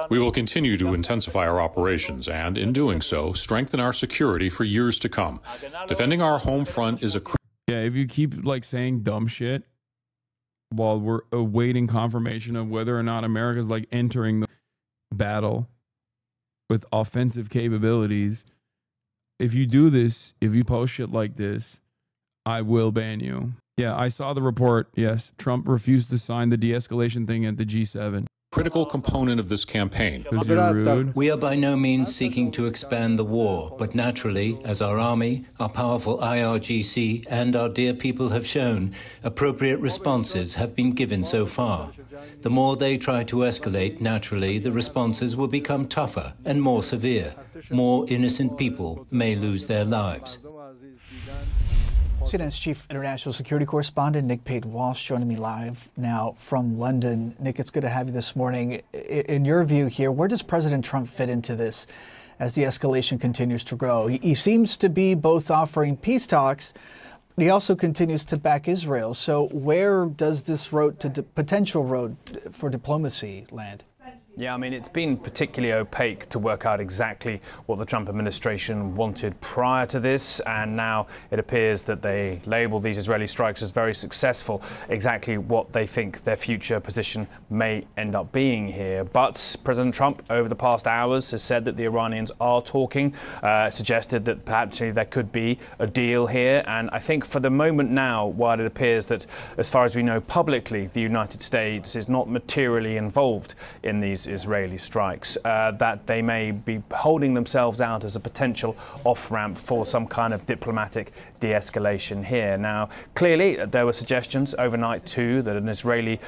We will continue to intensify our operations and, in doing so, strengthen our security for years to come. Defending our home front is a... Yeah, if you keep like saying dumb shit while we're awaiting confirmation of whether or not America's like entering the battle with offensive capabilities, if you do this, if you post shit like this, I will ban you. Yeah, I saw the report. Yes, Trump refused to sign the de-escalation thing at the G7. Critical component of this campaign. We are by no means seeking to expand the war, but naturally, as our army, our powerful IRGC, and our dear people have shown, appropriate responses have been given so far. The more they try to escalate, naturally, the responses will become tougher and more severe. More innocent people may lose their lives. CNN's chief international security correspondent, Nick Pate-Walsh, joining me live now from London. Nick, it's good to have you this morning. In your view here, where does President Trump fit into this as the escalation continues to grow? He seems to be both offering peace talks, but he also continues to back Israel. So where does this potential road for diplomacy land? Yeah, I mean, it's been particularly opaque to work out exactly what the Trump administration wanted prior to this, and now it appears that they label these Israeli strikes as very successful, exactly what they think their future position may end up being here. But President Trump, over the past hours, has said that the Iranians are talking, suggested that perhaps there could be a deal here, and I think for the moment now, while it appears that, as far as we know publicly, the United States is not materially involved in these Israeli strikes, that they may be holding themselves out as a potential off-ramp for some kind of diplomatic de-escalation here. Now, clearly, there were suggestions overnight too that an Israeli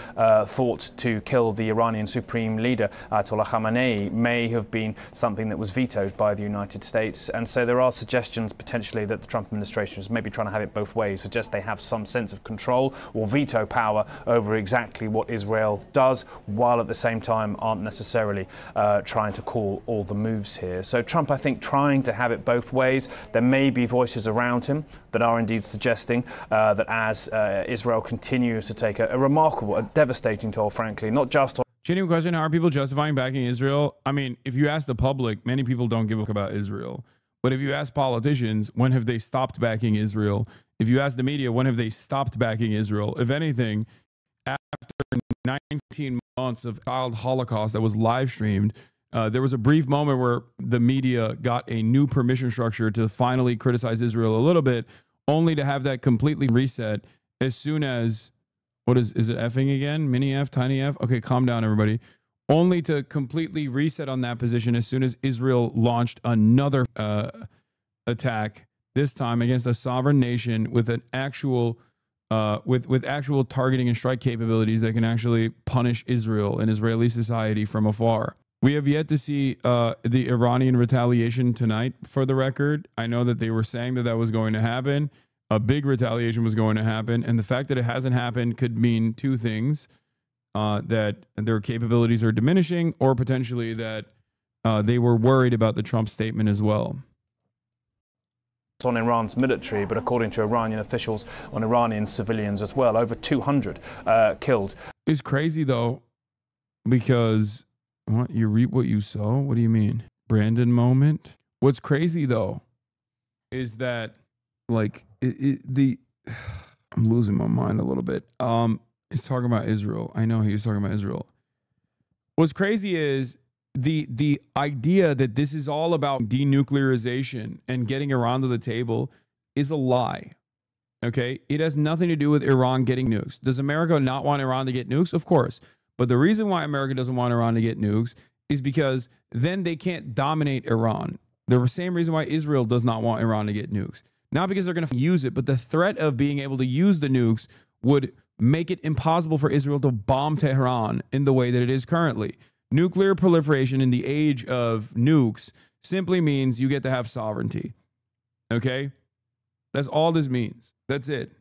thought to kill the Iranian supreme leader, Ayatollah Khamenei, may have been something that was vetoed by the United States. And so there are suggestions potentially that the Trump administration is maybe trying to have it both ways, suggest they have some sense of control or veto power over exactly what Israel does, while at the same time aren't necessarily trying to call all the moves here. So Trump, I think, trying to have it both ways. There may be voices around him that are indeed suggesting that as Israel continues to take a remarkable, a devastating toll, frankly, not just on... Genuine question, how are people justifying backing Israel? I mean, if you ask the public, many people don't give a fuck about Israel. But if you ask politicians, when have they stopped backing Israel? If you ask the media, when have they stopped backing Israel? If anything, after 19 months of child Holocaust that was live streamed, there was a brief moment where the media got a new permission structure to finally criticize Israel a little bit, only to have that completely reset as soon as, what is it effing again? Mini F, tiny F? Okay, calm down, everybody. Only to completely reset on that position as soon as Israel launched another attack, this time against a sovereign nation with an actual with actual targeting and strike capabilities that can actually punish Israel and Israeli society from afar. We have yet to see the Iranian retaliation tonight, for the record. I know that they were saying that that was going to happen. A big retaliation was going to happen. And the fact that it hasn't happened could mean two things. That their capabilities are diminishing, or potentially that they were worried about the Trump statement as well. On Iran's military, but according to Iranian officials, on Iranian civilians as well. Over 200 killed. It's crazy, though, because what, you reap what you sow? What do you mean? Brandon moment? What's crazy, though, is that, like, I'm losing my mind a little bit. He's talking about Israel. I know he was talking about Israel. What's crazy is the idea that this is all about denuclearization and getting Iran to the table is a lie. Okay? It has nothing to do with Iran getting nukes. Does America not want Iran to get nukes? Of course. But the reason why America doesn't want Iran to get nukes is because then they can't dominate Iran. The same reason why Israel does not want Iran to get nukes. Not because they're going to use it, but the threat of being able to use the nukes would make it impossible for Israel to bomb Tehran in the way that it is currently. Nuclear proliferation in the age of nukes simply means you get to have sovereignty. Okay? That's all this means. That's it.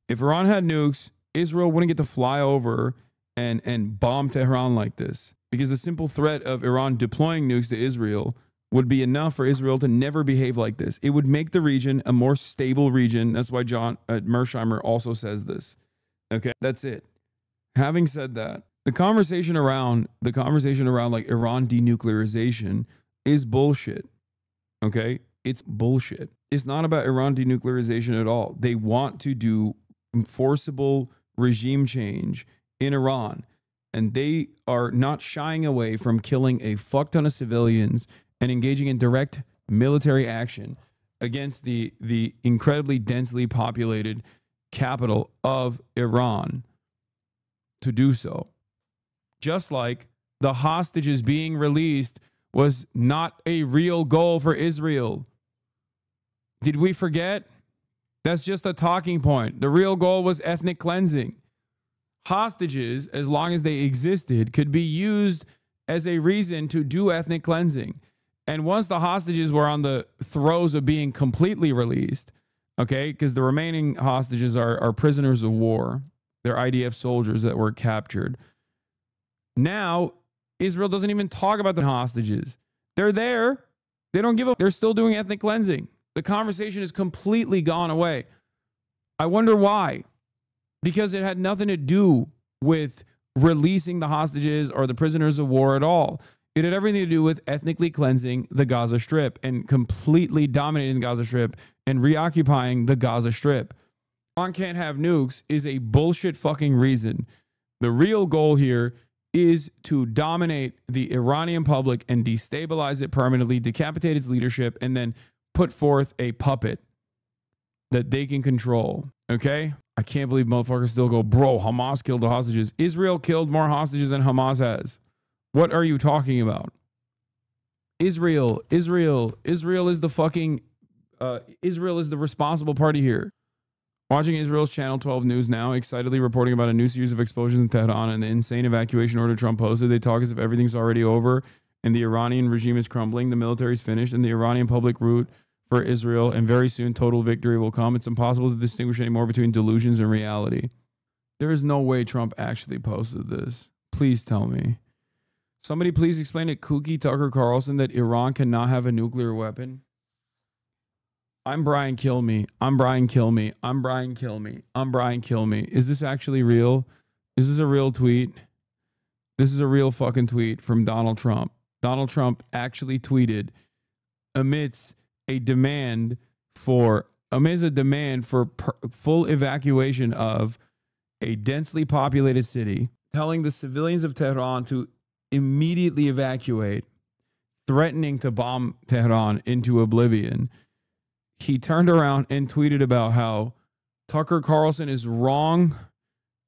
If Iran had nukes, Israel wouldn't get to fly over and bomb Tehran like this. Because the simple threat of Iran deploying nukes to Israel would be enough for Israel to never behave like this. It would make the region a more stable region. That's why John Mersheimer also says this. Okay, that's it. Having said that, the conversation around like Iran denuclearization is bullshit. Okay, it's bullshit. It's not about Iran denuclearization at all. They want to do forcible regime change in Iran, and they are not shying away from killing a fuck ton of civilians and engaging in direct military action against the incredibly densely populated capital of Iran to do so. Just like the hostages being released was not a real goal for Israel. Did we forget? That's just a talking point. The real goal was ethnic cleansing. Hostages, as long as they existed, could be used as a reason to do ethnic cleansing. And once the hostages were on the throes of being completely released, okay, because the remaining hostages are prisoners of war. They're IDF soldiers that were captured. Now, Israel doesn't even talk about the hostages. They're there. They don't give a... They're still doing ethnic cleansing. The conversation has completely gone away. I wonder why. Because it had nothing to do with releasing the hostages or the prisoners of war at all. It had everything to do with ethnically cleansing the Gaza Strip and completely dominating the Gaza Strip and reoccupying the Gaza Strip. Iran can't have nukes is a bullshit fucking reason. The real goal here is to dominate the Iranian public and destabilize it permanently, decapitate its leadership, and then put forth a puppet that they can control. Okay? I can't believe motherfuckers still go, bro, Hamas killed the hostages. Israel killed more hostages than Hamas has. What are you talking about? Israel is the fucking, Israel is the responsible party here. Watching Israel's Channel 12 News now, excitedly reporting about a new series of explosions in Tehran and the insane evacuation order Trump posted. They talk as if everything's already over and the Iranian regime is crumbling, the military's finished, and the Iranian public root for Israel, and very soon total victory will come. It's impossible to distinguish anymore between delusions and reality. There is no way Trump actually posted this. Please tell me. Somebody please explain to kooky Tucker Carlson that Iran cannot have a nuclear weapon. I'm Brian Kill Me. I'm Brian Kill Me. I'm Brian Kill Me. I'm Brian Kill Me. Is this actually real? Is this a real tweet? This is a real fucking tweet from Donald Trump. Donald Trump actually tweeted amidst a demand for full evacuation of a densely populated city, telling the civilians of Tehran to immediately evacuate, threatening to bomb Tehran into oblivion. He turned around and tweeted about how Tucker Carlson is wrong.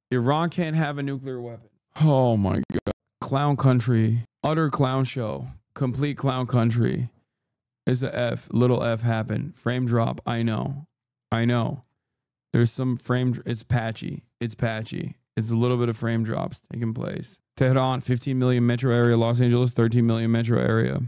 Iran can't have a nuclear weapon. Oh my God. Clown country. Utter clown show. Complete clown country. It's a F. Little F happened. Frame drop. I know. I know. There's some frame. It's patchy. It's patchy. It's a little bit of frame drops taking place. Tehran, 15 million metro area. Los Angeles, 13 million metro area.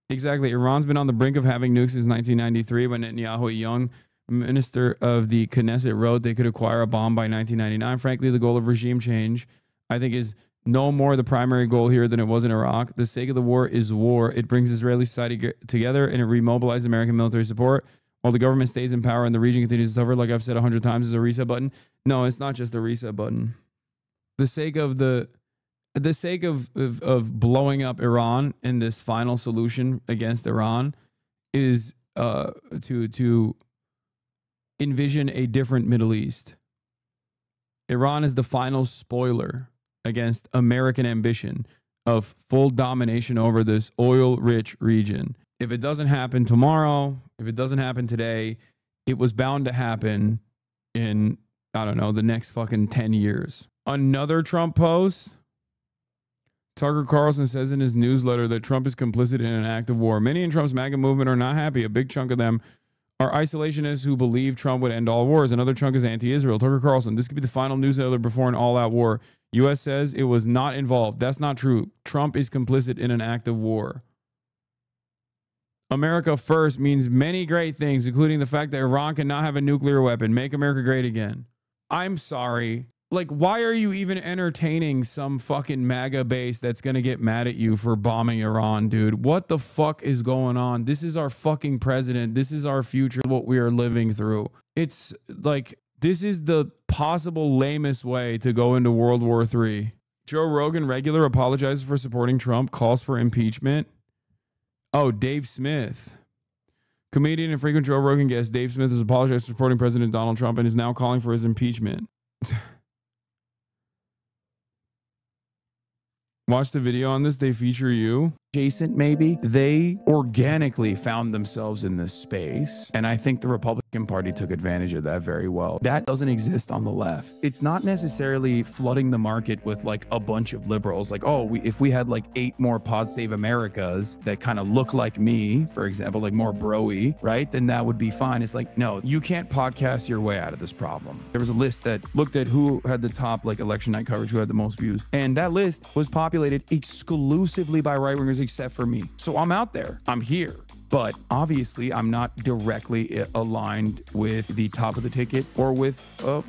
Exactly. Iran's been on the brink of having nukes since 1993 when Netanyahu, a young minister of the Knesset, wrote they could acquire a bomb by 1999. Frankly, the goal of regime change, I think, is no more the primary goal here than it was in Iraq. The sake of the war is war. It brings Israeli society together and it remobilizes American military support while the government stays in power and the region continues to suffer. Like I've said 100 times, is a reset button. No, it's not just a reset button. The sake of blowing up Iran in this final solution against Iran is to envision a different Middle East. Iran is the final spoiler against American ambition of full domination over this oil-rich region. If it doesn't happen tomorrow, if it doesn't happen today, it was bound to happen in, I don't know, the next fucking 10 years. Another Trump post. Tucker Carlson says in his newsletter that Trump is complicit in an act of war. Many in Trump's MAGA movement are not happy. A big chunk of them are isolationists who believe Trump would end all wars. Another chunk is anti-Israel. Tucker Carlson, this could be the final newsletter before an all-out war. U.S. says it was not involved. That's not true. Trump is complicit in an act of war. America first means many great things, including the fact that Iran cannot have a nuclear weapon. Make America great again. I'm sorry. Like, why are you even entertaining some fucking MAGA base that's going to get mad at you for bombing Iran, dude? What the fuck is going on? This is our fucking president. This is our future, what we are living through. It's like, this is the possible lamest way to go into World War III. Joe Rogan, regular, apologizes for supporting Trump, calls for impeachment. Oh, Dave Smith. Comedian and frequent Joe Rogan guest Dave Smith has apologized for supporting President Donald Trump and is now calling for his impeachment. Watch the video on this. They feature you. Adjacent, maybe. They organically found themselves in this space. And I think the Republican Party took advantage of that very well. That doesn't exist on the left. It's not necessarily flooding the market with like a bunch of liberals. Like, oh, if we had like 8 more Pod Save Americas that kind of look like me, for example, like more bro-y, right? Then that would be fine. It's like, no, you can't podcast your way out of this problem. There was a list that looked at who had the top like election night coverage, who had the most views. And that list was populated exclusively by right-wingers except for me. So I'm out there. I'm here. But obviously, I'm not directly aligned with the top of the ticket or with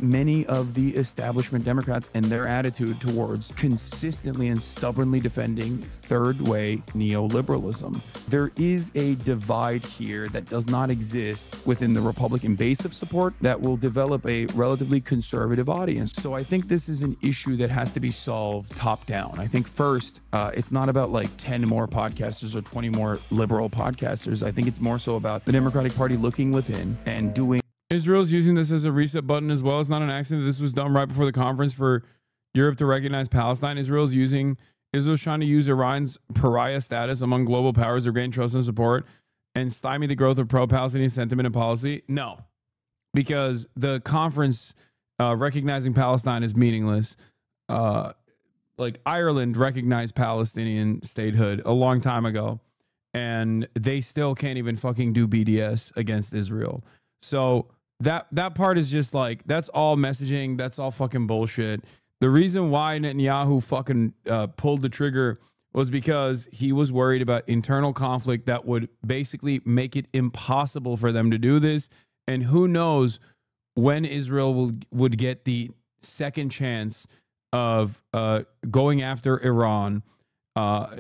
many of the establishment Democrats and their attitude towards consistently and stubbornly defending third-way neoliberalism. There is a divide here that does not exist within the Republican base of support that will develop a relatively conservative audience. So I think this is an issue that has to be solved top down. I think first, it's not about like 10 more podcasters or 20 more liberal podcasters. I think it's more so about the Democratic Party looking within and doing. Israel's using this as a reset button as well. It's not an accident that this was done right before the conference for Europe to recognize Palestine. Israel's trying to use Iran's pariah status among global powers to gain trust and support and stymie the growth of pro-Palestinian sentiment and policy. No, because the conference recognizing Palestine is meaningless. Like Ireland recognized Palestinian statehood a long time ago, and they still can't even fucking do BDS against Israel. So that part is just like, that's all messaging. That's all fucking bullshit. The reason why Netanyahu fucking pulled the trigger was because he was worried about internal conflict that would basically make it impossible for them to do this. And who knows when Israel would get the second chance of going after Iran.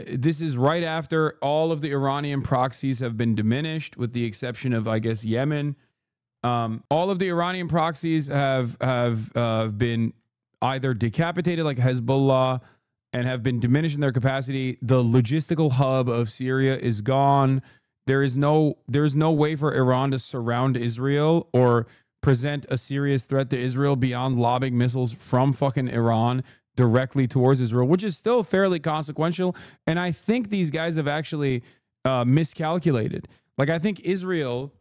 This is right after all of the Iranian proxies have been diminished, with the exception of, I guess, Yemen. All of the Iranian proxies have been either decapitated like Hezbollah and have been diminished in their capacity. The logistical hub of Syria is gone. There's no way for Iran to surround Israel or present a serious threat to Israel beyond lobbing missiles from fucking Iran directly towards Israel, which is still fairly consequential. And I think these guys have actually miscalculated. Like, I think Israel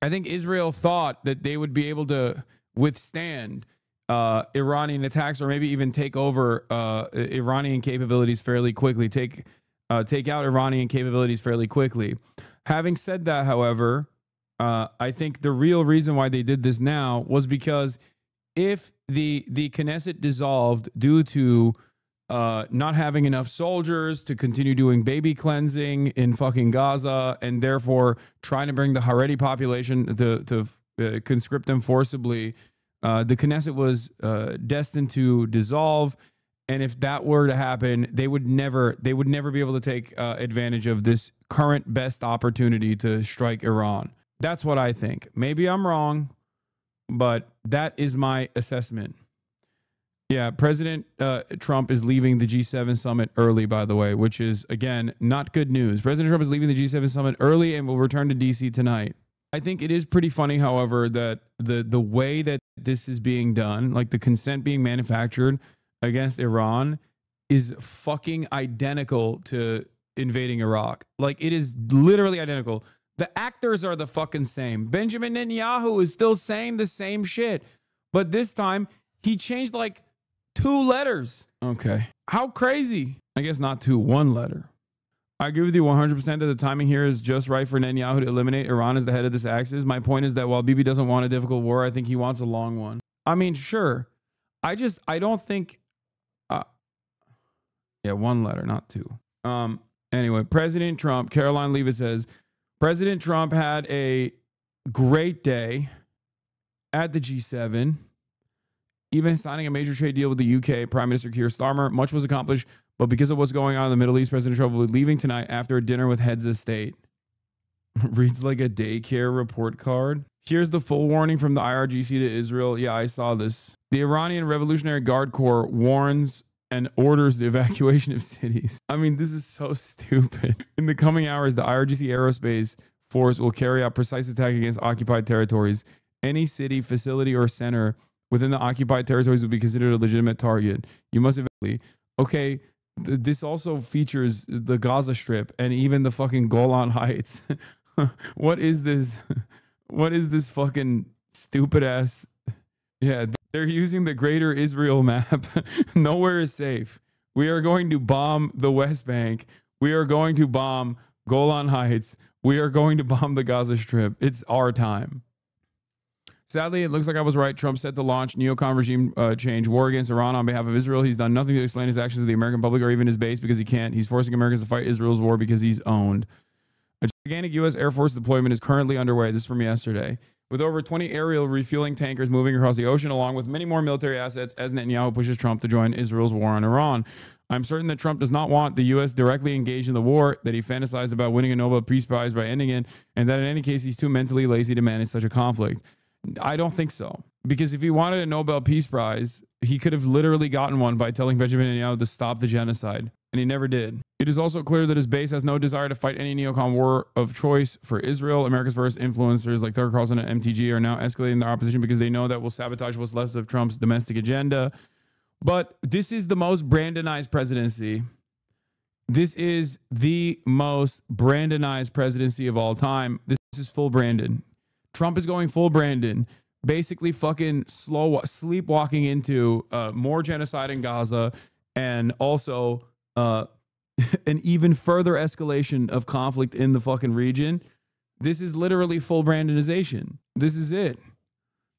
thought that they would be able to withstand Iranian attacks, or maybe even take over Iranian capabilities fairly quickly, take out Iranian capabilities fairly quickly. Having said that, however, I think the real reason why they did this now was because if the Knesset dissolved due to not having enough soldiers to continue doing baby cleansing in fucking Gaza, and therefore trying to bring the Haredi population to conscript them forcibly, the Knesset was destined to dissolve. And if that were to happen, they would never be able to take advantage of this current best opportunity to strike Iran. That's what I think. Maybe I'm wrong, but that is my assessment. Yeah, President Trump is leaving the G7 summit early, by the way, which is, again, not good news. President Trump is leaving the G7 summit early and will return to D.C. tonight. I think it is pretty funny, however, that the way that this is being done, like the consent being manufactured against Iran, is fucking identical to invading Iraq. Like, it is literally identical. The actors are the fucking same. Benjamin Netanyahu is still saying the same shit, but this time he changed like 2 letters. Okay. How crazy? I guess not 2, 1 letter. I agree with you 100% that the timing here is just right for Netanyahu to eliminate Iran as the head of this axis. My point is that while Bibi doesn't want a difficult war, I think he wants a long one. I mean, sure. I don't think, yeah, 1 letter, not 2. Anyway, President Trump, Caroline Leavitt says, President Trump had a great day at the G7, even signing a major trade deal with the UK Prime Minister Keir Starmer. Much was accomplished, but because of what's going on in the Middle East, President Trump will be leaving tonight after a dinner with heads of state. Reads like a daycare report card. Here's the full warning from the IRGC to Israel. Yeah, I saw this. The Iranian Revolutionary Guard Corps warns and orders the evacuation of cities. I mean, this is so stupid. In the coming hours, the IRGC Aerospace Force will carry out precise attack against occupied territories. Any city, facility, or center within the occupied territories will be considered a legitimate target. You must evacuate. Okay, this also features the Gaza Strip and even the fucking Golan Heights. What is this? What is this fucking stupid ass? Yeah, they're using the greater Israel map. Nowhere is safe. We are going to bomb the West Bank. We are going to bomb Golan Heights. We are going to bomb the Gaza Strip. It's our time. Sadly, it looks like I was right. Trump set to launch neocon regime change war against Iran on behalf of Israel. He's done nothing to explain his actions to the American public or even his base because he can't. He's forcing Americans to fight Israel's war because he's owned. gigantic U.S. Air Force deployment is currently underway. This is from yesterday. With over 20 aerial refueling tankers moving across the ocean, along with many more military assets, as Netanyahu pushes Trump to join Israel's war on Iran. I'm certain that Trump does not want the U.S. directly engaged in the war, that he fantasized about winning a Nobel Peace Prize by ending it, and that in any case, he's too mentally lazy to manage such a conflict. I don't think so. Because if he wanted a Nobel Peace Prize, he could have literally gotten one by telling Benjamin Netanyahu to stop the genocide. And he never did. It is also clear that his base has no desire to fight any neocon war of choice for Israel. America's first influencers like Tucker Carlson and MTG are now escalating their opposition because they know that will sabotage what's left of Trump's domestic agenda. But this is the most Brandonized presidency. This is the most Brandonized presidency of all time. This is full Brandon. Trump is going full Brandon. Basically fucking sleepwalking into more genocide in Gaza and also an even further escalation of conflict in the fucking region. This is literally full Brandonization. This is it.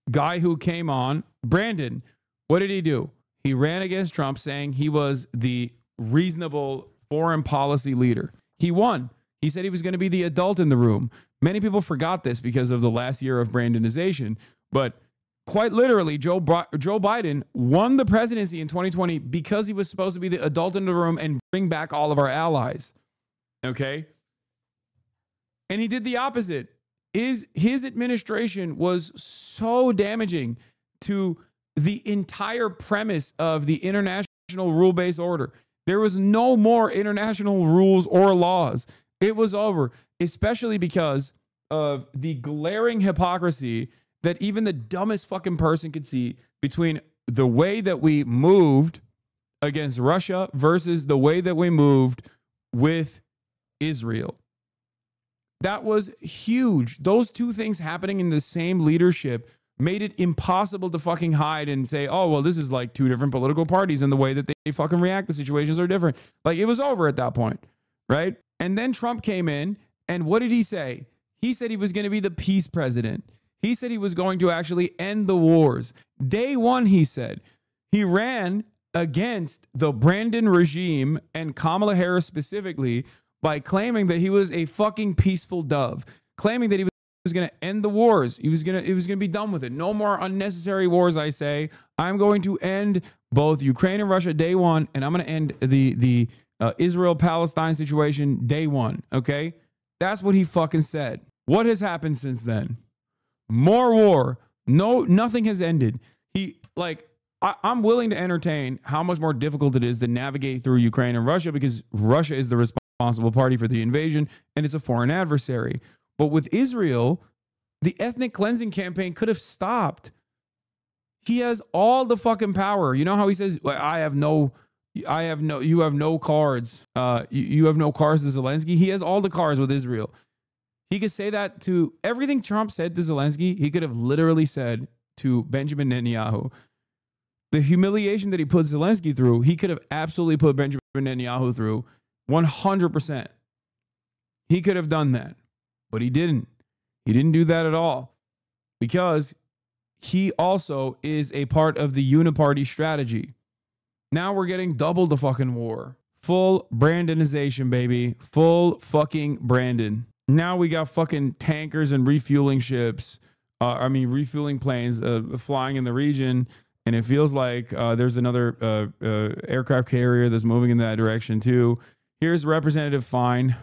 Guy who came on, Brandon, what did he do? He ran against Trump saying he was the reasonable foreign policy leader. He won. He said he was going to be the adult in the room. Many people forgot this because of the last year of Brandonization, but quite literally, Joe Biden won the presidency in 2020 because he was supposed to be the adult in the room and bring back all of our allies. Okay? And he did the opposite. His administration was so damaging to the entire premise of the international rule-based order. There was no more international rules or laws. It was over, especially because of the glaring hypocrisy that even the dumbest fucking person could see between the way that we moved against Russia versus the way that we moved with Israel. That was huge. Those two things happening in the same leadership made it impossible to fucking hide and say, oh, well, this is like two different political parties and the way that they fucking react to situations are different. Like, it was over at that point, right? And then Trump came in, and what did he say? He said he was going to be the peace president. He said he was going to actually end the wars. Day one, he said. He ran against the Brandon regime and Kamala Harris specifically by claiming that he was a fucking peaceful dove, claiming that he was going to end the wars. It was going to be done with it. No more unnecessary wars, I say. I'm going to end both Ukraine and Russia day one, and I'm going to end the Israel-Palestine situation day one, okay? That's what he fucking said. What has happened since then? More war. No, nothing has ended. I'm willing to entertain how much more difficult it is to navigate through Ukraine and Russia because Russia is the responsible party for the invasion and it's a foreign adversary. But with Israel, the ethnic cleansing campaign could have stopped. He has all the fucking power. You know how he says, you have no cards. You have no cards to Zelensky. He has all the cards with Israel. He could say that to everything Trump said to Zelensky. He could have literally said to Benjamin Netanyahu. The humiliation that he put Zelensky through, he could have absolutely put Benjamin Netanyahu through 100%. He could have done that, but he didn't. He didn't do that at all because he also is a part of the uniparty strategy. Now we're getting double the fucking war. Full Brandonization, baby. Full fucking Brandon. Now we got fucking tankers and refueling ships. Refueling planes flying in the region. And it feels like there's another aircraft carrier that's moving in that direction too. Here's Representative Fine.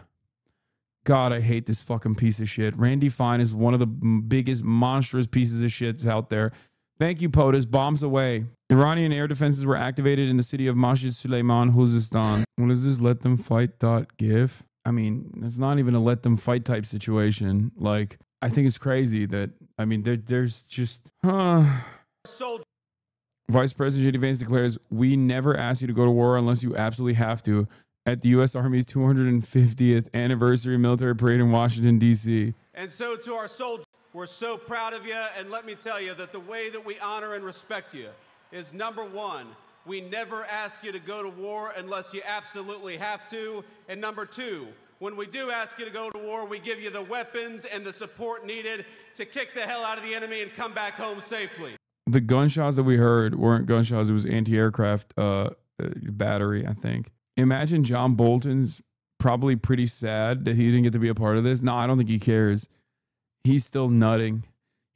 God, I hate this fucking piece of shit. Randy Fine is one of the biggest monstrous pieces of shit out there. Thank you, POTUS. Bombs away. Iranian air defenses were activated in the city of Masjid Suleiman, Khuzestan. What is this? Let them fight.gif? I mean, it's not even a let them fight type situation. Like, I think it's crazy that, I mean, there's just... Vice President J.D. Vance declares, we never ask you to go to war unless you absolutely have to at the U.S. Army's 250th anniversary military parade in Washington, D.C. And so to our soldiers, we're so proud of you. And let me tell you that the way that we honor and respect you is, number one, we never ask you to go to war unless you absolutely have to. And number two, when we do ask you to go to war, we give you the weapons and the support needed to kick the hell out of the enemy and come back home safely. The gunshots that we heard weren't gunshots. It was anti-aircraft battery, I think. Imagine John Bolton's probably pretty sad that he didn't get to be a part of this. No, I don't think he cares. He's still nutting.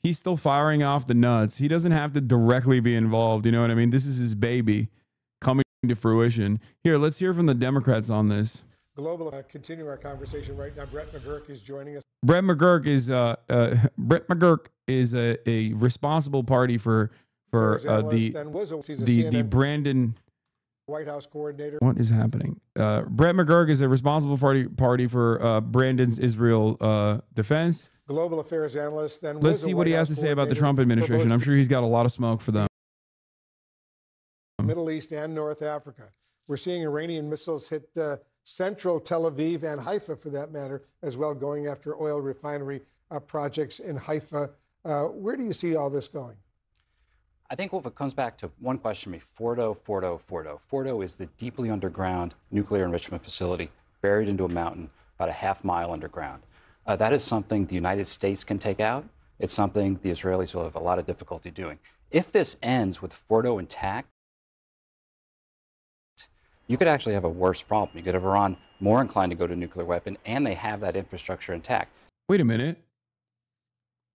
He's still firing off the nuts. He doesn't have to directly be involved. You know what I mean? This is his baby coming to fruition. Here, let's hear from the Democrats on this. Global, continue our conversation right now. Brett McGurk is joining us. Brett McGurk is a responsible party for the Brandon White House coordinator. What is happening? Brett McGurk is a responsible party for Brandon's Israel defense. Global affairs analyst. And let's see what he has to say about the Trump administration. I'm sure he's got a lot of smoke for them. Middle East and North Africa. We're seeing Iranian missiles hit central Tel Aviv and Haifa, for that matter, as well, going after oil refinery projects in Haifa. Where do you see all this going? I think if it comes back to one question to me, Fordo. Fordo is the deeply underground nuclear enrichment facility buried into a mountain about a half-mile underground. That is something the United States can take out. It's something the Israelis will have a lot of difficulty doing. If this ends with Fordo intact, you could actually have a worse problem. You could have Iran more inclined to go to a nuclear weapon, and they have that infrastructure intact. Wait a minute.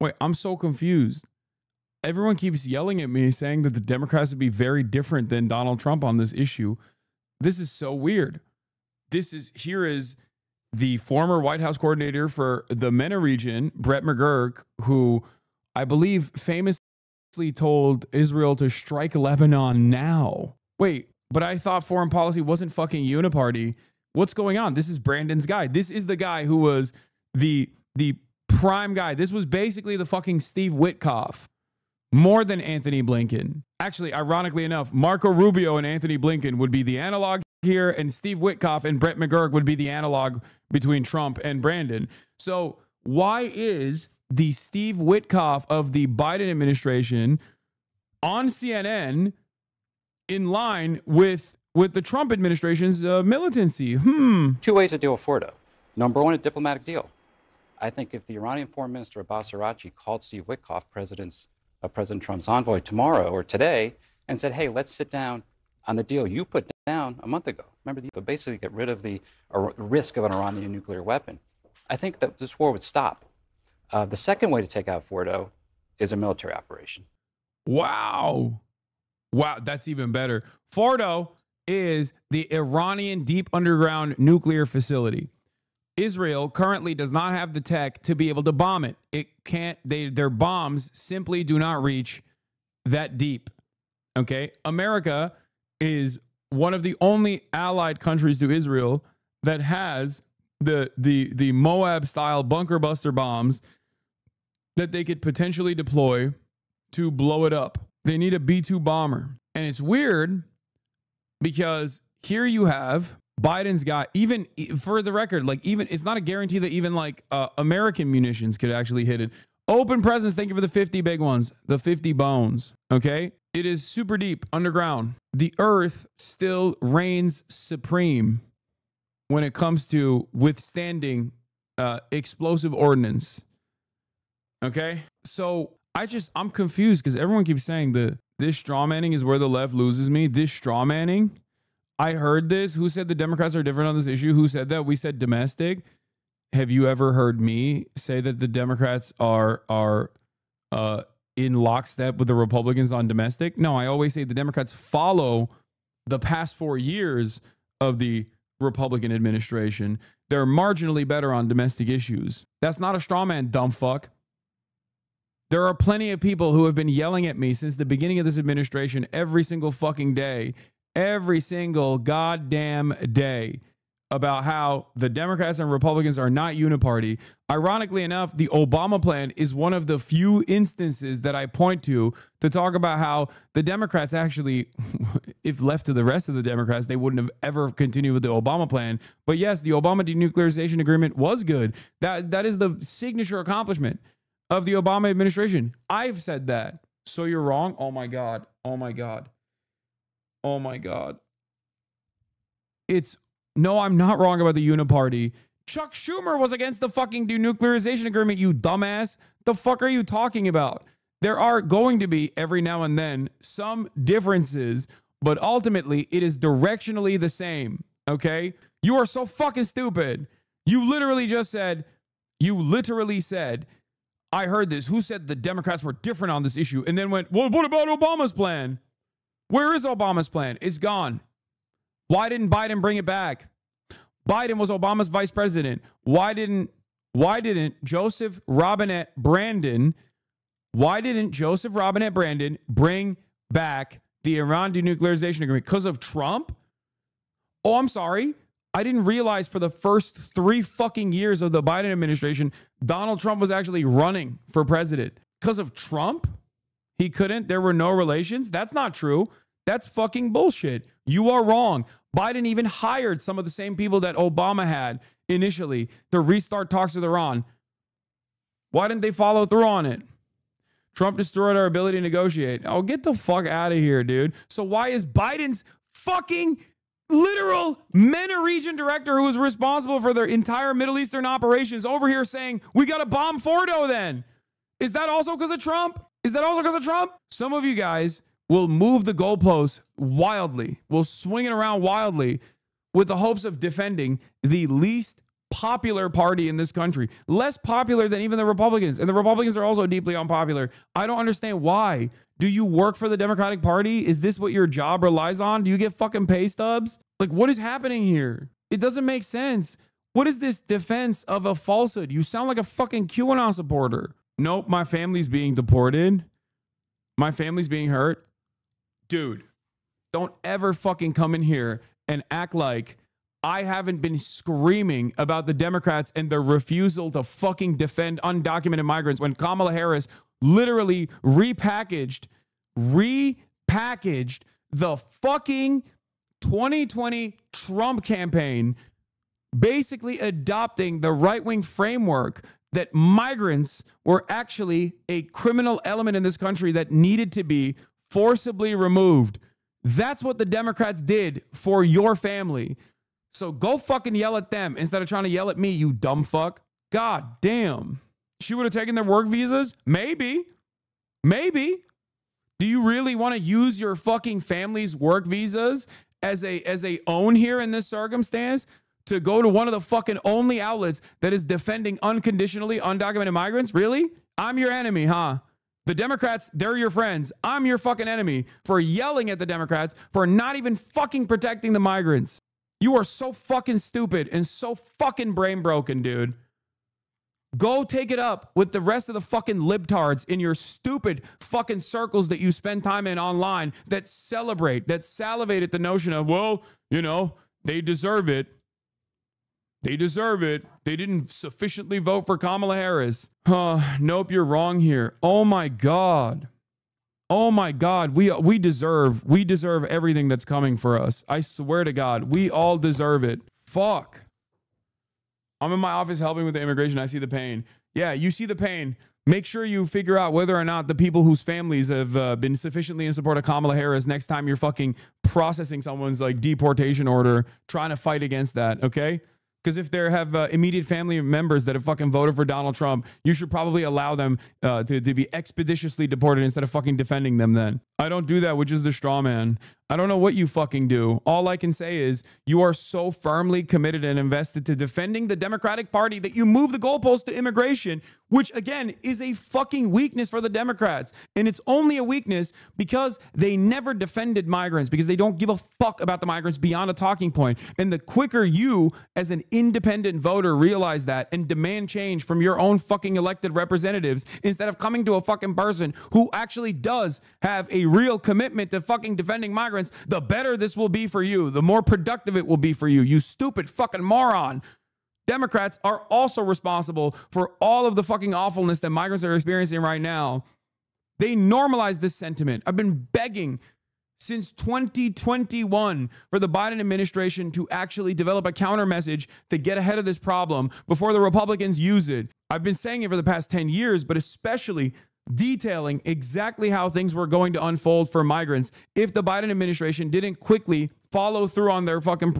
Wait, I'm so confused. Everyone keeps yelling at me saying that the Democrats would be very different than Donald Trump on this issue. This is so weird. Here is the former White House coordinator for the MENA region, Brett McGurk, who I believe famously told Israel to strike Lebanon now. Wait, but I thought foreign policy wasn't fucking uniparty. What's going on? This is Brandon's guy. This is the guy who was the prime guy. This was basically the fucking Steve Witkoff, more than Anthony Blinken. Actually, ironically enough, Marco Rubio and Anthony Blinken would be the analog here, and Steve Witkoff and Brett McGurk would be the analog between Trump and Brandon. So why is the Steve Witkoff of the Biden administration on CNN in line with the Trump administration's militancy? Two ways to deal with Fordo. Number one, a diplomatic deal. I think if the Iranian Foreign Minister Abbas Araghchi called Steve Witkoff, President Trump's envoy, tomorrow or today, and said, hey, let's sit down on the deal you put down a month ago. Remember, to basically get rid of the risk of an Iranian nuclear weapon. I think that this war would stop. The second way to take out Fordo is a military operation. Wow, that's even better. Fordo is the Iranian deep underground nuclear facility. Israel currently does not have the tech to be able to bomb it. It can't. Their bombs simply do not reach that deep. Okay, America is one of the only allied countries to Israel that has the Moab style bunker buster bombs that they could potentially deploy to blow it up. They need a B-2 bomber. And it's weird because here you have Biden's got, even for the record, like, even it's not a guarantee that even like American munitions could actually hit it. Open presents, thank you for the 50 big ones, the 50 bones. Okay, it is super deep underground. The earth still reigns supreme when it comes to withstanding explosive ordnance. Okay, so I'm confused because everyone keeps saying that this straw manning is where the left loses me. This straw manning, I heard this. Who said the Democrats are different on this issue? Who said that? We said domestic. Have you ever heard me say that the Democrats are in lockstep with the Republicans on domestic? No, I always say the Democrats follow the past 4 years of the Republican administration. They're marginally better on domestic issues. That's not a straw man, dumb fuck. There are plenty of people who have been yelling at me since the beginning of this administration every single fucking day, every single goddamn day, about how the Democrats and Republicans are not uniparty. Ironically enough, the Obama plan is one of the few instances that I point to talk about how the Democrats actually, if left to the rest of the Democrats, they wouldn't have ever continued with the Obama plan. But yes, the Obama denuclearization agreement was good. That is the signature accomplishment of the Obama administration. I've said that. So you're wrong? Oh my God. Oh my God. Oh my God. No, I'm not wrong about the uniparty. Chuck Schumer was against the fucking denuclearization agreement, you dumbass. The fuck are you talking about? There are going to be every now and then some differences, but ultimately it is directionally the same. Okay? You are so fucking stupid. You literally said, I heard this. Who said the Democrats were different on this issue? And then went, well, what about Obama's plan? Where is Obama's plan? It's gone. Why didn't Biden bring it back? Biden was Obama's vice president. Why didn't Joseph Robinette Brandon bring back the Iran denuclearization agreement? Because of Trump? Oh, I'm sorry. I didn't realize for the first 3 fucking years of the Biden administration, Donald Trump was actually running for president. Because of Trump? He couldn't? There were no relations? That's not true. That's fucking bullshit. You are wrong. Biden even hired some of the same people that Obama had initially to restart talks with Iran. Why didn't they follow through on it? Trump destroyed our ability to negotiate. Oh, get the fuck out of here, dude. So why is Biden's fucking literal MENA region director, who was responsible for their entire Middle Eastern operations, over here saying, we got to bomb Fordo then? Is that also because of Trump? Some of you guys will move the goalposts wildly, will swing it around wildly with the hopes of defending the least popular party in this country. Less popular than even the Republicans. And the Republicans are also deeply unpopular. I don't understand why. Do you work for the Democratic Party? Is this what your job relies on? Do you get fucking pay stubs? Like, what is happening here? It doesn't make sense. What is this defense of a falsehood? You sound like a fucking QAnon supporter. Nope, my family's being deported. My family's being hurt. Dude, don't ever fucking come in here and act like I haven't been screaming about the Democrats and their refusal to fucking defend undocumented migrants when Kamala Harris literally repackaged the fucking 2020 Trump campaign, basically adopting the right-wing framework that migrants were actually a criminal element in this country that needed to be forcibly removed. That's what the Democrats did for your family. So go fucking yell at them instead of trying to yell at me, you dumb fuck. God damn. She would have taken their work visas? Maybe. Do you really want to use your fucking family's work visas as a own here in this circumstance to go to one of the fucking only outlets that is defending unconditionally undocumented migrants? Really? I'm your enemy, huh? The Democrats, they're your friends. I'm your fucking enemy for yelling at the Democrats for not even fucking protecting the migrants. You are so fucking stupid and so fucking brain broken, dude. Go take it up with the rest of the fucking libtards in your stupid fucking circles that you spend time in online that salivate at the notion of, well, you know, they deserve it. They deserve it. They didn't sufficiently vote for Kamala Harris. Nope, you're wrong here. Oh my God. Oh my God. We deserve everything that's coming for us. I swear to God, we all deserve it. Fuck. I'm in my office helping with the immigration. I see the pain. Yeah, you see the pain. Make sure you figure out whether or not the people whose families have been sufficiently in support of Kamala Harris next time you're fucking processing someone's like deportation order, trying to fight against that, okay? Because if they have immediate family members that have fucking voted for Donald Trump, you should probably allow them to be expeditiously deported instead of fucking defending them then. I don't do that, which is the straw man. I don't know what you fucking do. All I can say is you are so firmly committed and invested to defending the Democratic Party that you move the goalpost to immigration, which again is a fucking weakness for the Democrats. And it's only a weakness because they never defended migrants, because they don't give a fuck about the migrants beyond a talking point. And the quicker you as an independent voter realize that and demand change from your own fucking elected representatives instead of coming to a fucking person who actually does have a real commitment to fucking defending migrants, the better this will be for you. The more productive it will be for you. You stupid fucking moron. Democrats are also responsible for all of the fucking awfulness that migrants are experiencing right now. They normalize this sentiment. I've been begging since 2021 for the Biden administration to actually develop a counter message to get ahead of this problem before the Republicans use it. I've been saying it for the past 10 years, but especially detailing exactly how things were going to unfold for migrants if the Biden administration didn't quickly follow through on their fucking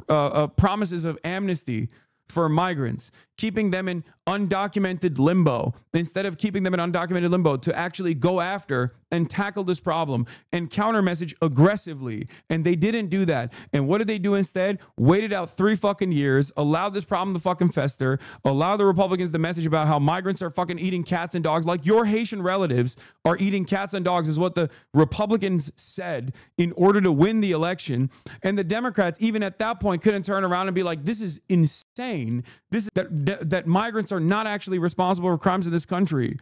promises of amnesty for migrants, keeping them in undocumented limbo, instead of keeping them in undocumented limbo, to actually go after and tackle this problem and counter message aggressively. And they didn't do that. And what did they do instead? Waited out 3 fucking years, allowed this problem to fucking fester, allow the Republicans to message about how migrants are fucking eating cats and dogs, like your Haitian relatives are eating cats and dogs, is what the Republicans said in order to win the election. And the Democrats, even at that point, couldn't turn around and be like, this is insane. This is that migrants are not actually responsible for crimes in this country.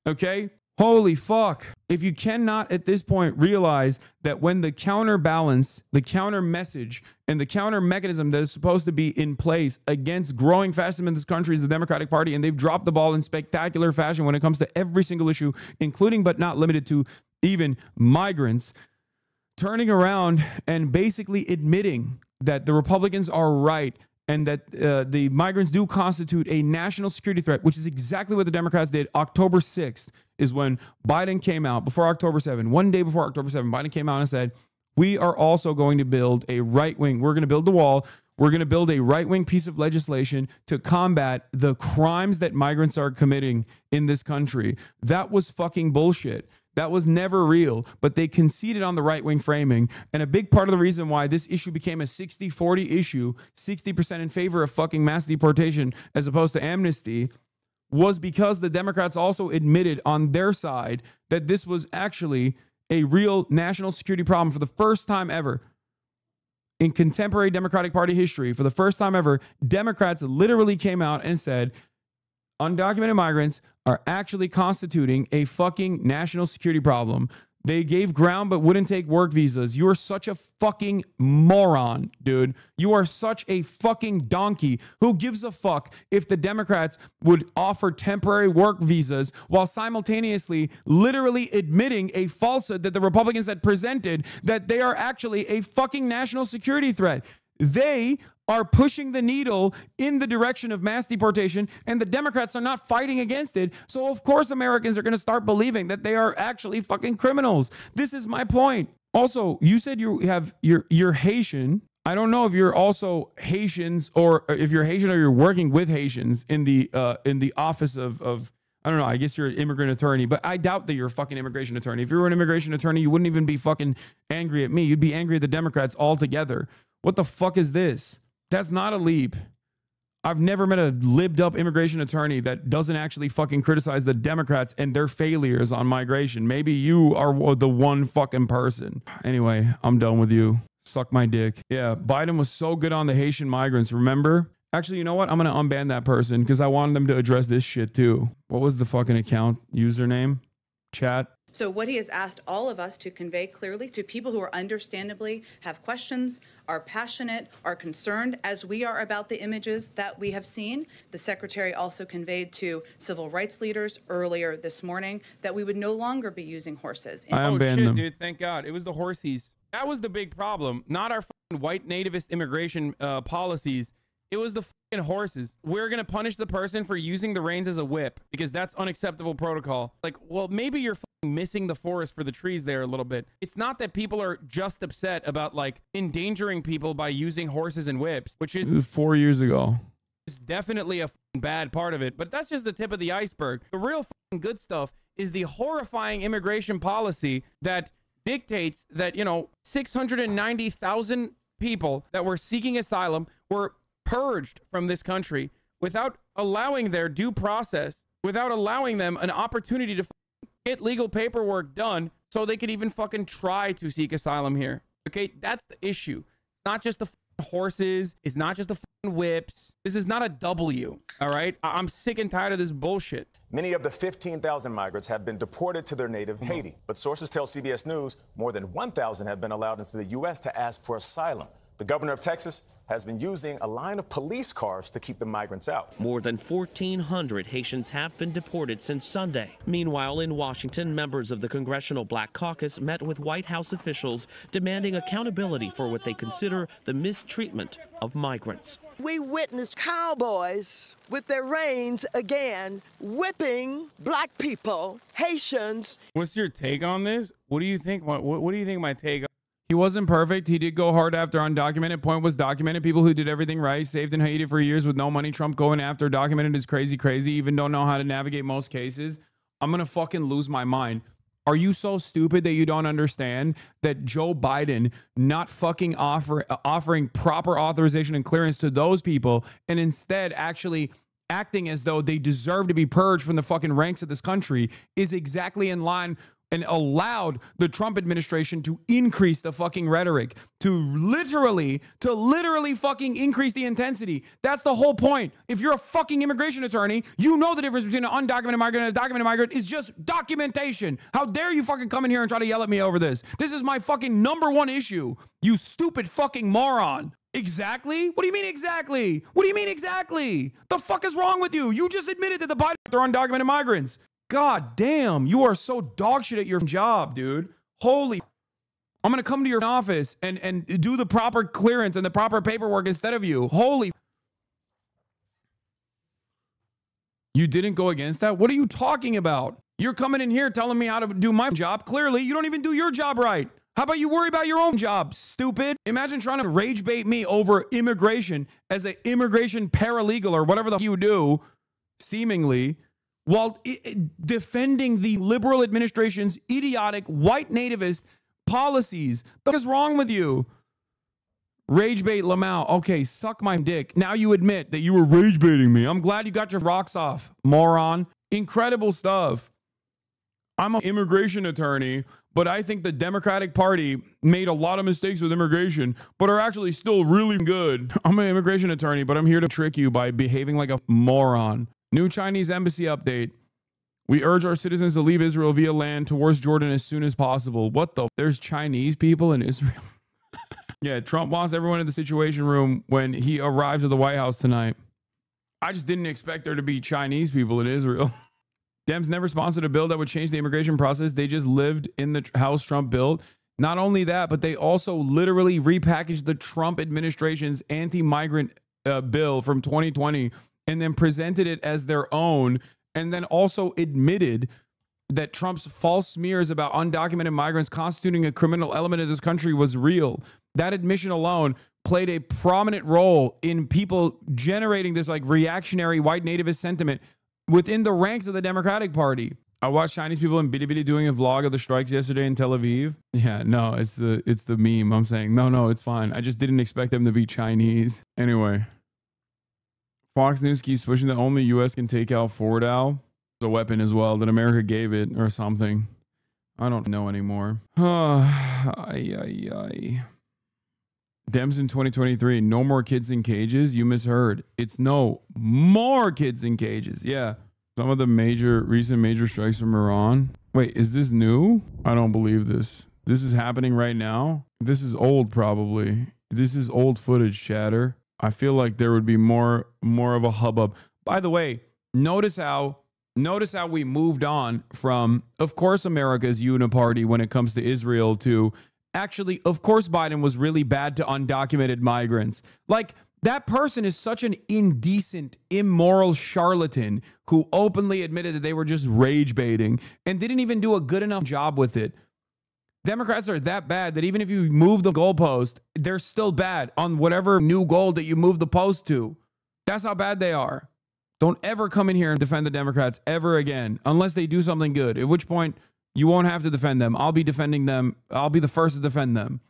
Okay? Holy fuck. If you cannot at this point realize that when the counterbalance, the counter message, and the counter mechanism that is supposed to be in place against growing fascism in this country is the Democratic Party, and they've dropped the ball in spectacular fashion when it comes to every single issue, including but not limited to even migrants, turning around and basically admitting that the Republicans are right and that the migrants do constitute a national security threat, which is exactly what the Democrats did. October 6th is when Biden came out, before October 7th, one day before October 7th, Biden came out and said, we are also going to build a right-wing, we're going to build the wall, we're going to build a right-wing piece of legislation to combat the crimes that migrants are committing in this country. That was fucking bullshit. That was never real, but they conceded on the right-wing framing. And a big part of the reason why this issue became a 60-40 issue, 60% in favor of fucking mass deportation as opposed to amnesty, was because the Democrats also admitted on their side that this was actually a real national security problem for the first time ever. In contemporary Democratic Party history, for the first time ever, Democrats literally came out and said, undocumented migrants are actually constituting a fucking national security problem. They gave ground but wouldn't take work visas. You are such a fucking moron, dude. You are such a fucking donkey. Who gives a fuck if the Democrats would offer temporary work visas while simultaneously literally admitting a falsehood that the Republicans had presented, that they are actually a fucking national security threat? They are pushing the needle in the direction of mass deportation, and the Democrats are not fighting against it. So of course Americans are going to start believing that they are actually fucking criminals. This is my point. Also, you said you're Haitian. I don't know if you're also Haitians, or if you're Haitian or you're working with Haitians in the office of I don't know, I guess you're an immigrant attorney, but I doubt that you're a fucking immigration attorney. If you were an immigration attorney, you wouldn't even be fucking angry at me. You'd be angry at the Democrats altogether. What the fuck is this? That's not a leap. I've never met a libbed up immigration attorney that doesn't actually fucking criticize the Democrats and their failures on migration. Maybe you are the one fucking person. Anyway, I'm done with you. Suck my dick. Yeah, Biden was so good on the Haitian migrants, remember? Actually, you know what? I'm going to unban that person because I wanted them to address this shit too. What was the fucking account username? Chat. So what he has asked all of us to convey clearly to people who are understandably have questions, are passionate, are concerned, as we are about the images that we have seen. The Secretary also conveyed to civil rights leaders earlier this morning that we would no longer be using horses. I unbanned them. Dude, thank God. It was the horsies. That was the big problem, not our fucking white nativist immigration policies. It was the fucking horses. We're going to punish the person for using the reins as a whip because that's unacceptable protocol. Like, well, maybe you're fucking missing the forest for the trees there a little bit. It's not that people are just upset about like endangering people by using horses and whips, which is 4 years ago. It's definitely a fucking bad part of it, but that's just the tip of the iceberg. The real fucking good stuff is the horrifying immigration policy that dictates that, you know, 690,000 people that were seeking asylum were purged from this country without allowing their due process, without allowing them an opportunity to get legal paperwork done so they could even fucking try to seek asylum here. Okay, that's the issue. It's not just the horses. It's not just the whips. This is not a W, all right? I'm sick and tired of this bullshit. Many of the 15,000 migrants have been deported to their native Haiti, but sources tell CBS News more than 1,000 have been allowed into the U.S. to ask for asylum. The governor of Texas has been using a line of police cars to keep the migrants out. More than 1,400 Haitians have been deported since Sunday. Meanwhile, in Washington, members of the Congressional Black Caucus met with White House officials demanding accountability for what they consider the mistreatment of migrants. We witnessed cowboys with their reins again whipping black people, Haitians. What's your take on this? What do you think? What do you think my take on? He wasn't perfect. He did go hard after undocumented. Point was documented. People who did everything right, saved in Haiti for years with no money. Trump going after documented is crazy, crazy. Even don't know how to navigate most cases. I'm going to fucking lose my mind. Are you so stupid that you don't understand that Joe Biden not fucking offering proper authorization and clearance to those people and instead actually acting as though they deserve to be purged from the fucking ranks of this country is exactly in line and allowed the Trump administration to increase the fucking rhetoric, to literally fucking increase the intensity. That's the whole point. If you're a fucking immigration attorney, you know the difference between an undocumented migrant and a documented migrant is just documentation. How dare you fucking come in here and try to yell at me over this? This is my fucking #1 issue, you stupid fucking moron. Exactly? What do you mean exactly? What do you mean exactly? The fuck is wrong with you? You just admitted that the Biden are undocumented migrants. God damn, you are so dog shit at your job, dude. Holy, I'm gonna come to your office and do the proper clearance and the proper paperwork instead of you. Holy, you didn't go against that? What are you talking about? You're coming in here telling me how to do my job. Clearly, you don't even do your job right. How about you worry about your own job, stupid? Imagine trying to rage bait me over immigration as an immigration paralegal or whatever the fuck you do, seemingly, while defending the liberal administration's idiotic white nativist policies. What is wrong with you? Rage bait Lamau. Okay, suck my dick. Now you admit that you were rage baiting me. I'm glad you got your rocks off, moron. Incredible stuff. I'm an immigration attorney, but I think the Democratic Party made a lot of mistakes with immigration, but are actually still really good. I'm an immigration attorney, but I'm here to trick you by behaving like a moron. New Chinese embassy update. We urge our citizens to leave Israel via land towards Jordan as soon as possible. What the? There's Chinese people in Israel? Yeah, Trump wants everyone in the Situation Room when he arrives at the White House tonight. I just didn't expect there to be Chinese people in Israel. Dems never sponsored a bill that would change the immigration process. They just lived in the house Trump built. Not only that, but they also literally repackaged the Trump administration's anti-migrant bill from 2020 and then presented it as their own, and then also admitted that Trump's false smears about undocumented migrants constituting a criminal element of this country was real. That admission alone played a prominent role in people generating this like reactionary white nativist sentiment within the ranks of the Democratic Party. I watched Chinese people in Bilibili doing a vlog of the strikes yesterday in Tel Aviv. Yeah, no, it's the meme. I'm saying, no, it's fine. I just didn't expect them to be Chinese. Anyway, Fox News keeps pushing that only U.S. can take out Fordow. It's a weapon as well, that America gave it or something. I don't know anymore. Dems in 2023, no more kids in cages. You misheard. It's no more kids in cages. Yeah. Some of the recent major strikes from Iran. Wait, is this new? I don't believe this. This is happening right now. This is old, probably. This is old footage, chatter. I feel like there would be more of a hubbub. By the way, notice how we moved on from, of course, America's uniparty when it comes to Israel to actually, of course, Biden was really bad to undocumented migrants. Like, that person is such an indecent, immoral charlatan who openly admitted that they were just rage baiting and didn't even do a good enough job with it. Democrats are that bad that even if you move the goalpost, they're still bad on whatever new goal that you move the post to. That's how bad they are. Don't ever come in here and defend the Democrats ever again, unless they do something good, at which point you won't have to defend them. I'll be defending them. I'll be the first to defend them.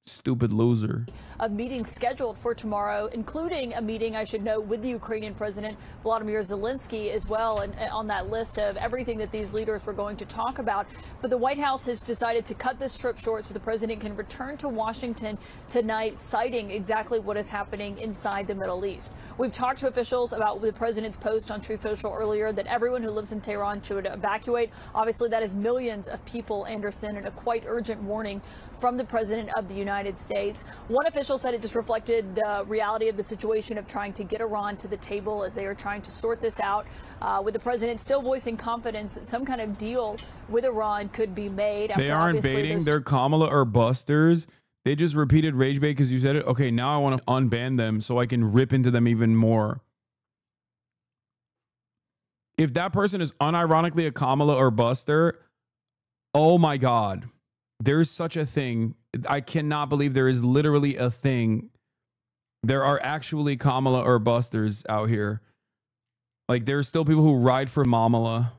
Stupid loser. A meeting scheduled for tomorrow, including a meeting, I should note, with the Ukrainian President Volodymyr Zelensky as well, and on that list of everything that these leaders were going to talk about. But the White House has decided to cut this trip short so the president can return to Washington tonight, citing exactly what is happening inside the Middle East. We've talked to officials about the president's post on Truth Social earlier that everyone who lives in Tehran should evacuate. Obviously, that is millions of people, Anderson, and a quite urgent warning from the president of the United States. One official said it just reflected the reality of the situation of trying to get Iran to the table as they are trying to sort this out, with the president still voicing confidence that some kind of deal with Iran could be made. They aren't baiting. They're Kamala or busters. They just repeated rage bait because you said it. Okay, now I want to unban them so I can rip into them even more. If that person is unironically a Kamala or buster, oh my God. there's such a thing. I cannot believe there is literally a thing. There are actually Kamala or busters out here. Like, there's still people who ride for Mamala.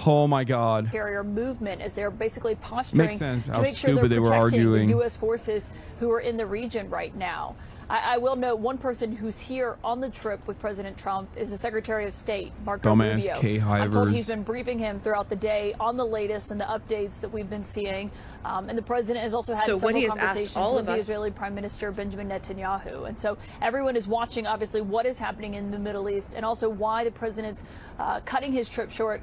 Oh my God. Carrier movement as they're basically posturing Makes sense to how make sure stupid they're they were protecting arguing. the U.S. forces who are in the region right now. I will note one person who's here on the trip with President Trump is the Secretary of State, Marco Dumbass Rubio. Kay I'm told Hivers. he's been briefing him throughout the day on the latest and the updates that we've been seeing. And the president has also had several conversations with the Israeli Prime Minister Benjamin Netanyahu. And so everyone is watching, obviously, what is happening in the Middle East and also why the president's cutting his trip short,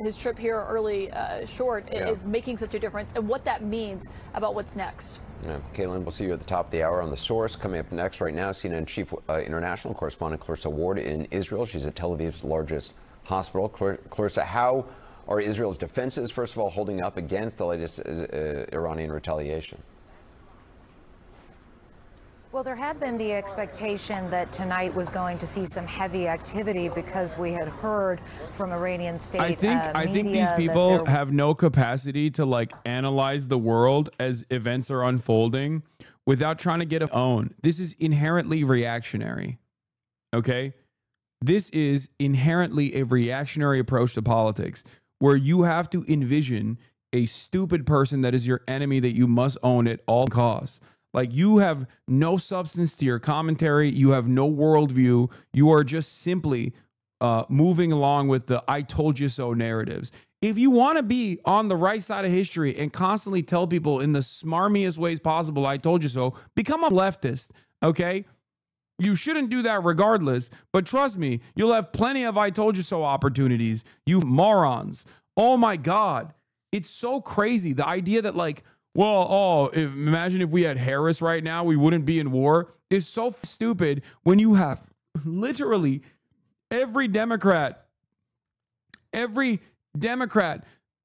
his trip here early short is making such a difference and what that means about what's next. Yeah. Caitlin, we'll see you at the top of the hour on The Source. Coming up next right now, CNN Chief International Correspondent Clarissa Ward in Israel. She's at Tel Aviv's largest hospital. Clarissa, how are Israel's defenses, first of all, holding up against the latest Iranian retaliation? Well, there had been the expectation that tonight was going to see some heavy activity because we had heard from Iranian state I think these people have no capacity to like analyze the world as events are unfolding without trying to get a own. This is inherently reactionary. Okay? This is inherently a reactionary approach to politics where you have to envision a stupid person that is your enemy that you must own at all costs. Like, you have no substance to your commentary. You have no worldview. You are just simply moving along with the I told you so narratives. If you want to be on the right side of history and constantly tell people in the smarmiest ways possible, I told you so, become a leftist, okay? You shouldn't do that regardless. But trust me, you'll have plenty of I told you so opportunities. You morons. Oh, my God. It's so crazy. The idea that, like, well, imagine if we had Harris right now, we wouldn't be in war, is so stupid when you have literally every Democrat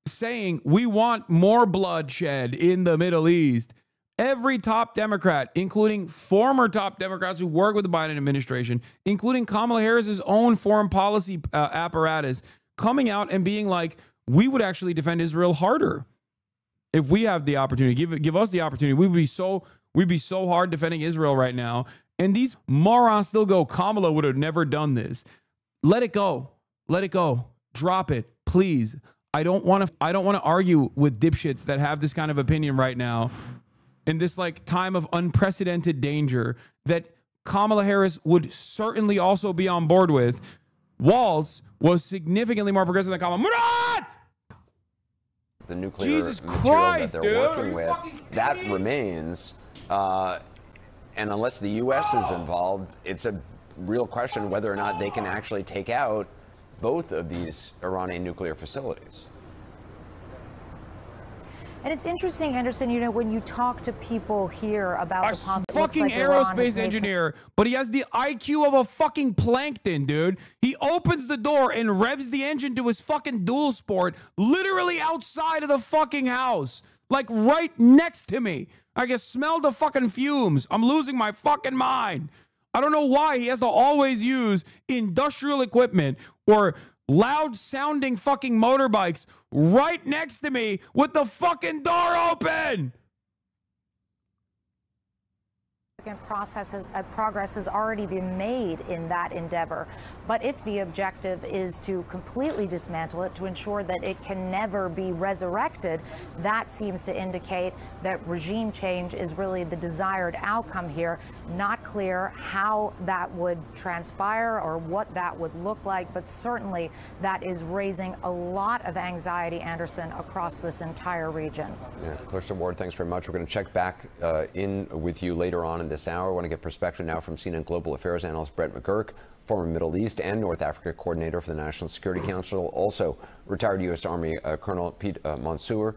saying we want more bloodshed in the Middle East. Every top Democrat, including former top Democrats who work with the Biden administration, including Kamala Harris's own foreign policy apparatus, coming out and being like, we would actually defend Israel harder. If we have the opportunity, give us the opportunity, we'd be so hard defending Israel right now. And these morons still go, Kamala would have never done this. Let it go. Let it go. Drop it, please. I don't want to argue with dipshits that have this kind of opinion right now in this like time of unprecedented danger that Kamala Harris would certainly also be on board with. Waltz was significantly more progressive than Kamala. Murat! The nuclear material that they're working with, that remains. And unless the U.S. is involved, it's a real question whether or not they can actually take out both of these Iranian nuclear facilities. And it's interesting, Anderson, you know, when you talk to people here about the possibility, fucking aerospace engineer, but he has the IQ of a fucking plankton, dude. He opens the door and revs the engine to his fucking dual sport literally outside of the fucking house, like right next to me. I can smell the fucking fumes. I'm losing my fucking mind. I don't know why he has to always use industrial equipment or loud sounding fucking motorbikes right next to me with the fucking door open. Progress has already been made in that endeavor. But if the objective is to completely dismantle it, to ensure that it can never be resurrected, that seems to indicate that regime change is really the desired outcome here. Not clear how that would transpire or what that would look like, but certainly that is raising a lot of anxiety, Anderson, across this entire region. Yeah, Clarissa Ward, thanks very much. We're going to check back in with you later on in this hour. I want to get perspective now from CNN Global Affairs analyst Brett McGurk, former Middle East and North Africa coordinator for the National Security Council, also retired U.S. Army Colonel Pete Mansour,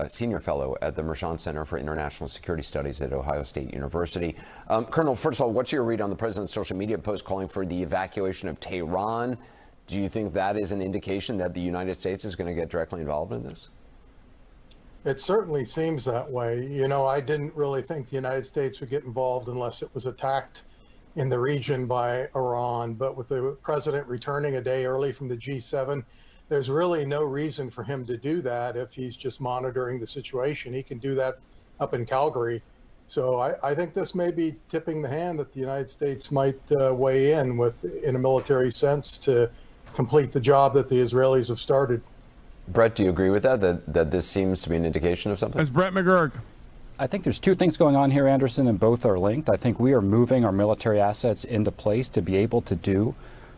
senior fellow at the Mershon Center for International Security Studies at Ohio State University. Colonel, first of all, what's your read on the president's social media post calling for the evacuation of Tehran? Do you think that is an indication that the United States is going to get directly involved in this? It certainly seems that way. You know, I didn't really think the United States would get involved unless it was attacked in the region by Iran. But with the president returning a day early from the G7, there's really no reason for him to do that if he's just monitoring the situation. He can do that up in Calgary. So I think this may be tipping the hand that the United States might weigh in a military sense to complete the job that the Israelis have started. Brett, do you agree with that this seems to be an indication of something? That's Brett McGurk. I think there's two things going on here, Anderson, and both are linked. I think we are moving our military assets into place to be able to do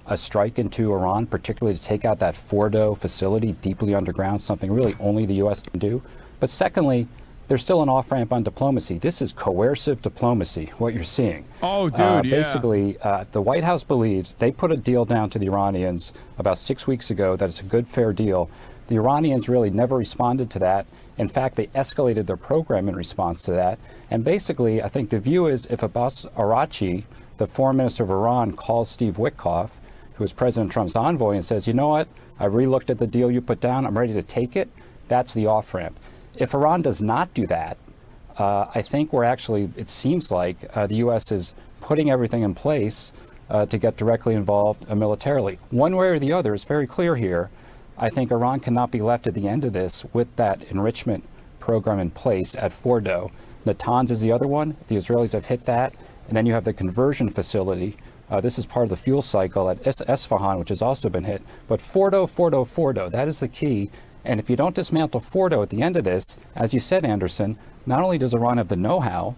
a strike into Iran, particularly to take out that Fordo facility deeply underground, something really only the U.S. can do. But secondly, there's still an off-ramp on diplomacy. This is coercive diplomacy, what you're seeing. Oh, dude, Basically, the White House believes they put a deal down to the Iranians about 6 weeks ago that it's a good, fair deal. The Iranians really never responded to that. In fact, they escalated their program in response to that. And basically, I think the view is if Abbas Araghchi, the foreign minister of Iran, calls Steve Witkoff, who is President Trump's envoy, and says, you know what, I re-looked at the deal you put down, I'm ready to take it, that's the off-ramp. If Iran does not do that, I think we're actually, it seems like the U.S. is putting everything in place to get directly involved militarily. One way or the other, it's very clear here. I think Iran cannot be left at the end of this with that enrichment program in place at Fordo. Natanz is the other one. The Israelis have hit that. And then you have the conversion facility. This is part of the fuel cycle at Esfahan, which has also been hit. But Fordo, that is the key. And if you don't dismantle Fordo at the end of this, as you said, Anderson, not only does Iran have the know-how,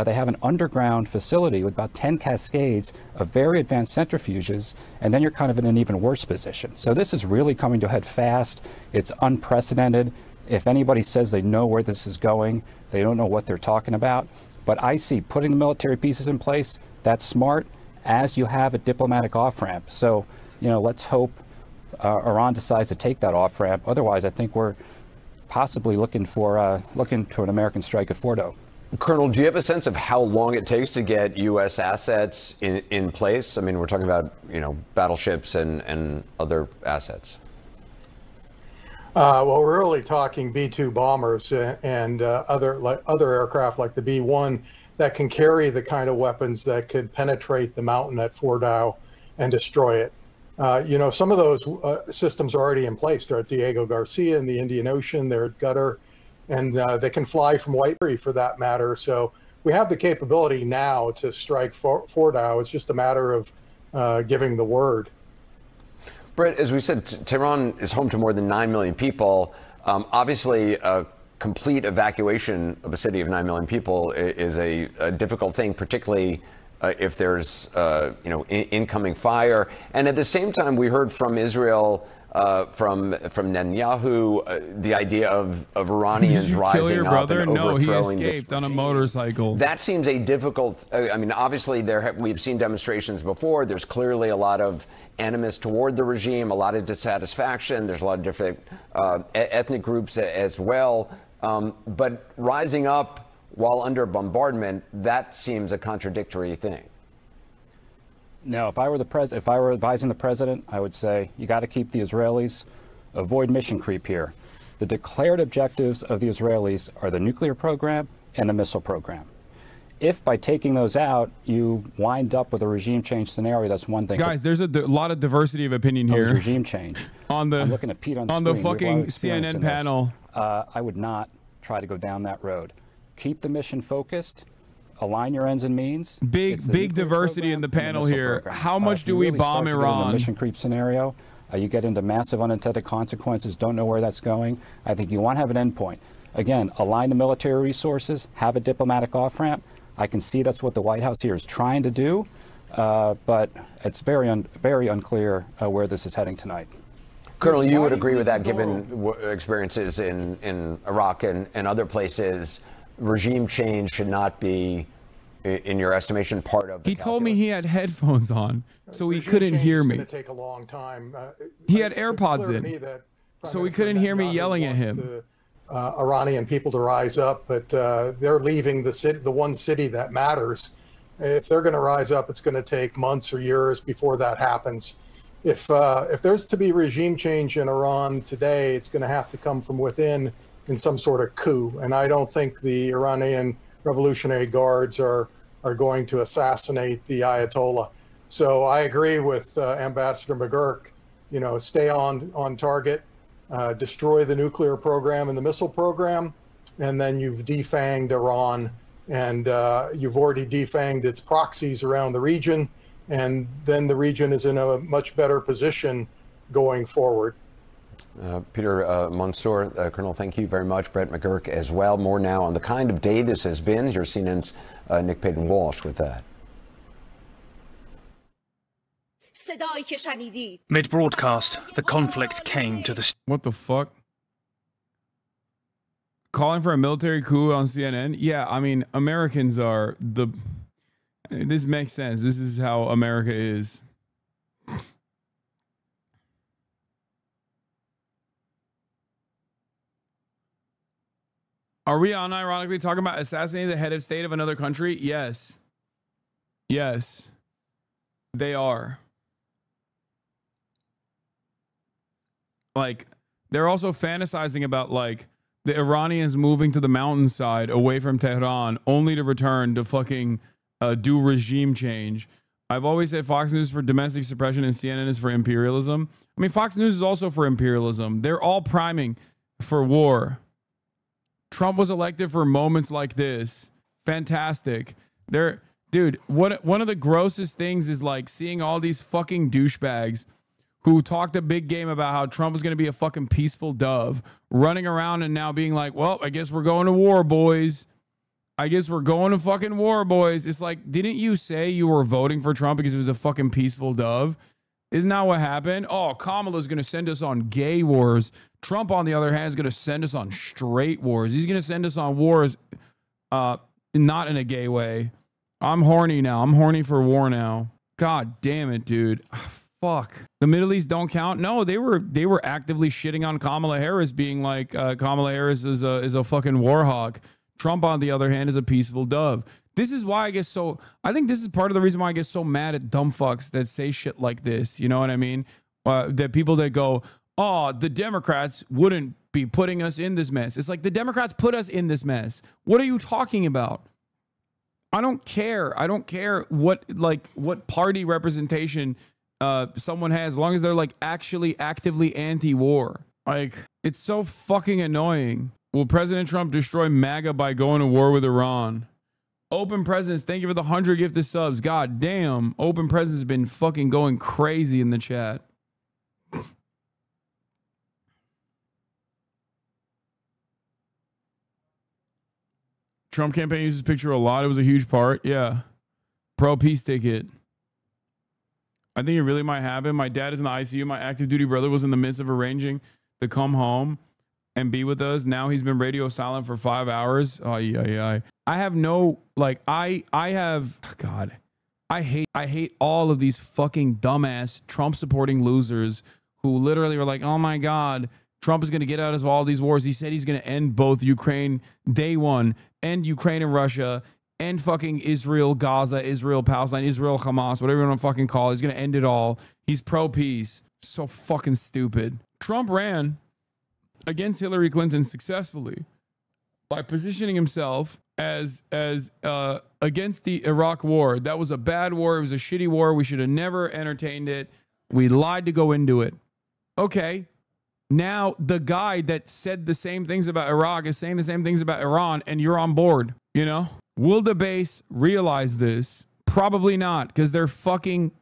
they have an underground facility with about 10 cascades of very advanced centrifuges, and then you're kind of in an even worse position. So this is really coming to a head fast. It's unprecedented. If anybody says they know where this is going, they don't know what they're talking about. But I see putting the military pieces in place, that's smart, as you have a diplomatic off-ramp. So, you know, let's hope Iran decides to take that off-ramp. Otherwise, I think we're possibly looking to an American strike at Fordo. Colonel, do you have a sense of how long it takes to get U.S. assets in place? I mean, we're talking about, you know, battleships and other assets. Well, we're really talking B-2 bombers and other aircraft like the B-1 that can carry the kind of weapons that could penetrate the mountain at Fordow and destroy it. You know, some of those systems are already in place. They're at Diego Garcia in the Indian Ocean. They're at Qatar. And they can fly from Whitebury for that matter. So we have the capability now to strike Fordow. It's just a matter of giving the word. Brett, as we said, Tehran is home to more than 9 million people. Obviously, a complete evacuation of a city of 9 million people is a difficult thing, particularly if there's you know, incoming fire. And at the same time, we heard from Israel, from Netanyahu, the idea of Iranians rising up and overthrowing. No, he escaped on a motorcycle. That seems a difficult. I mean, obviously, we've seen demonstrations before. There's clearly a lot of animus toward the regime, a lot of dissatisfaction. There's a lot of different ethnic groups as well. But rising up while under bombardment, that seems a contradictory thing. No, if I were advising the president, I would say you got to keep the Israelis, avoid mission creep here. The declared objectives of the Israelis are the nuclear program and the missile program. If by taking those out, you wind up with a regime change scenario, that's one thing. Guys, there's a lot of diversity of opinion here. Regime change. I'm looking at Pete on the fucking CNN panel. I would not try to go down that road. Keep the mission focused. Align your ends and means. Big diversity in the panel here. Program. How much do we bomb Iran? The mission creep scenario. You get into massive unintended consequences. Don't know where that's going. I think you want to have an endpoint. Again, align the military resources. Have a diplomatic off-ramp. I can see that's what the White House here is trying to do, but it's very unclear where this is heading tonight. Colonel, you would agree with that, given experiences in Iraq and other places. Regime change should not be, in your estimation, part of the He told me he had headphones on, so he couldn't hear me. It's going to take a long time. He had AirPods in, so he couldn't hear me yelling at him. The Iranian people to rise up, but they're leaving the one city that matters. If they're going to rise up, it's going to take months or years before that happens. If there's to be regime change in Iran today, it's going to have to come from within in some sort of coup. And I don't think the Iranian Revolutionary Guards are going to assassinate the Ayatollah. So I agree with Ambassador McGurk you know, stay on target, destroy the nuclear program and the missile program, and then you've defanged Iran, and you've already defanged its proxies around the region, and then the region is in a much better position going forward. Peter Mansour, Colonel, thank you very much. Brett McGurk as well. More now on the kind of day this has been. Here's CNN's Nick Payton-Walsh with that. Mid-broadcast, the conflict came to the... What the fuck? Calling for a military coup on CNN? Yeah, I mean, Americans are the... This makes sense. This is how America is. Are we unironically talking about assassinating the head of state of another country? Yes. Yes. They are. Like, they're also fantasizing about, like, the Iranians moving to the mountainside away from Tehran only to return to fucking do regime change. I've always said Fox News is for domestic suppression and CNN is for imperialism. I mean, Fox News is also for imperialism. They're all priming for war. Trump was elected for moments like this. Fantastic. Dude, one of the grossest things is like seeing all these fucking douchebags who talked a big game about how Trump was going to be a fucking peaceful dove, running around and now being like, well, I guess we're going to war, boys. I guess we're going to fucking war, boys. It's like, didn't you say you were voting for Trump because he was a fucking peaceful dove? Isn't that what happened? Oh, Kamala's going to send us on gay wars. Trump, on the other hand, is going to send us on straight wars. He's going to send us on wars, not in a gay way. I'm horny now. I'm horny for war now. God damn it, dude. Fuck. The Middle East don't count. No, they were actively shitting on Kamala Harris, being like Kamala Harris is a fucking war hawk. Trump, on the other hand, is a peaceful dove. This is why I get so. I think this is part of the reason why I get so mad at dumb fucks that say shit like this. You know what I mean? That people that go, oh, the Democrats wouldn't be putting us in this mess. It's like the Democrats put us in this mess. What are you talking about? I don't care. I don't care what party representation someone has, as long as they're like actually actively anti-war. Like, it's so fucking annoying. Will President Trump destroy MAGA by going to war with Iran? Open Presidents, thank you for the 100 gifted subs. God damn, Open Presidents has been fucking going crazy in the chat. Trump campaign uses picture a lot. It was a huge part. Yeah. Pro peace ticket. I think it really might happen. My dad is in the ICU. My active duty brother was in the midst of arranging to come home and be with us. Now he's been radio silent for 5 hours. Oh, yeah. I have no, like, I have, God, I hate all of these fucking dumbass Trump supporting losers who literally were like, oh my God, Trump is going to get out of all these wars. He said he's going to end both Ukraine day one, end Ukraine and Russia, end fucking Israel, Gaza, Israel, Palestine, Israel, Hamas, whatever you want to fucking call it. He's going to end it all. He's pro-peace. So fucking stupid. Trump ran against Hillary Clinton successfully by positioning himself as against the Iraq war. That was a bad war. It was a shitty war. We should have never entertained it. We lied to go into it. Okay. Now the guy that said the same things about Iraq is saying the same things about Iran, and you're on board, you know? Will the base realize this? Probably not, because they're fucking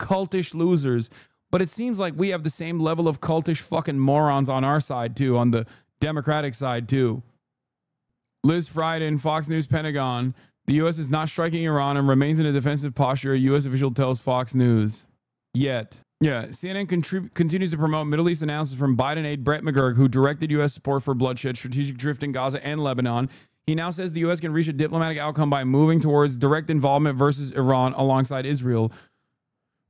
cultish losers. But it seems like we have the same level of cultish fucking morons on our side, too, on the Democratic side, too. Liz Frieden, Fox News Pentagon. The U.S. is not striking Iran and remains in a defensive posture, a U.S. official tells Fox News. Yet. Yeah, CNN continues to promote Middle East analysis from Biden aide Brett McGurk, who directed U.S. support for bloodshed, strategic drift in Gaza and Lebanon. He now says the U.S. can reach a diplomatic outcome by moving towards direct involvement versus Iran alongside Israel.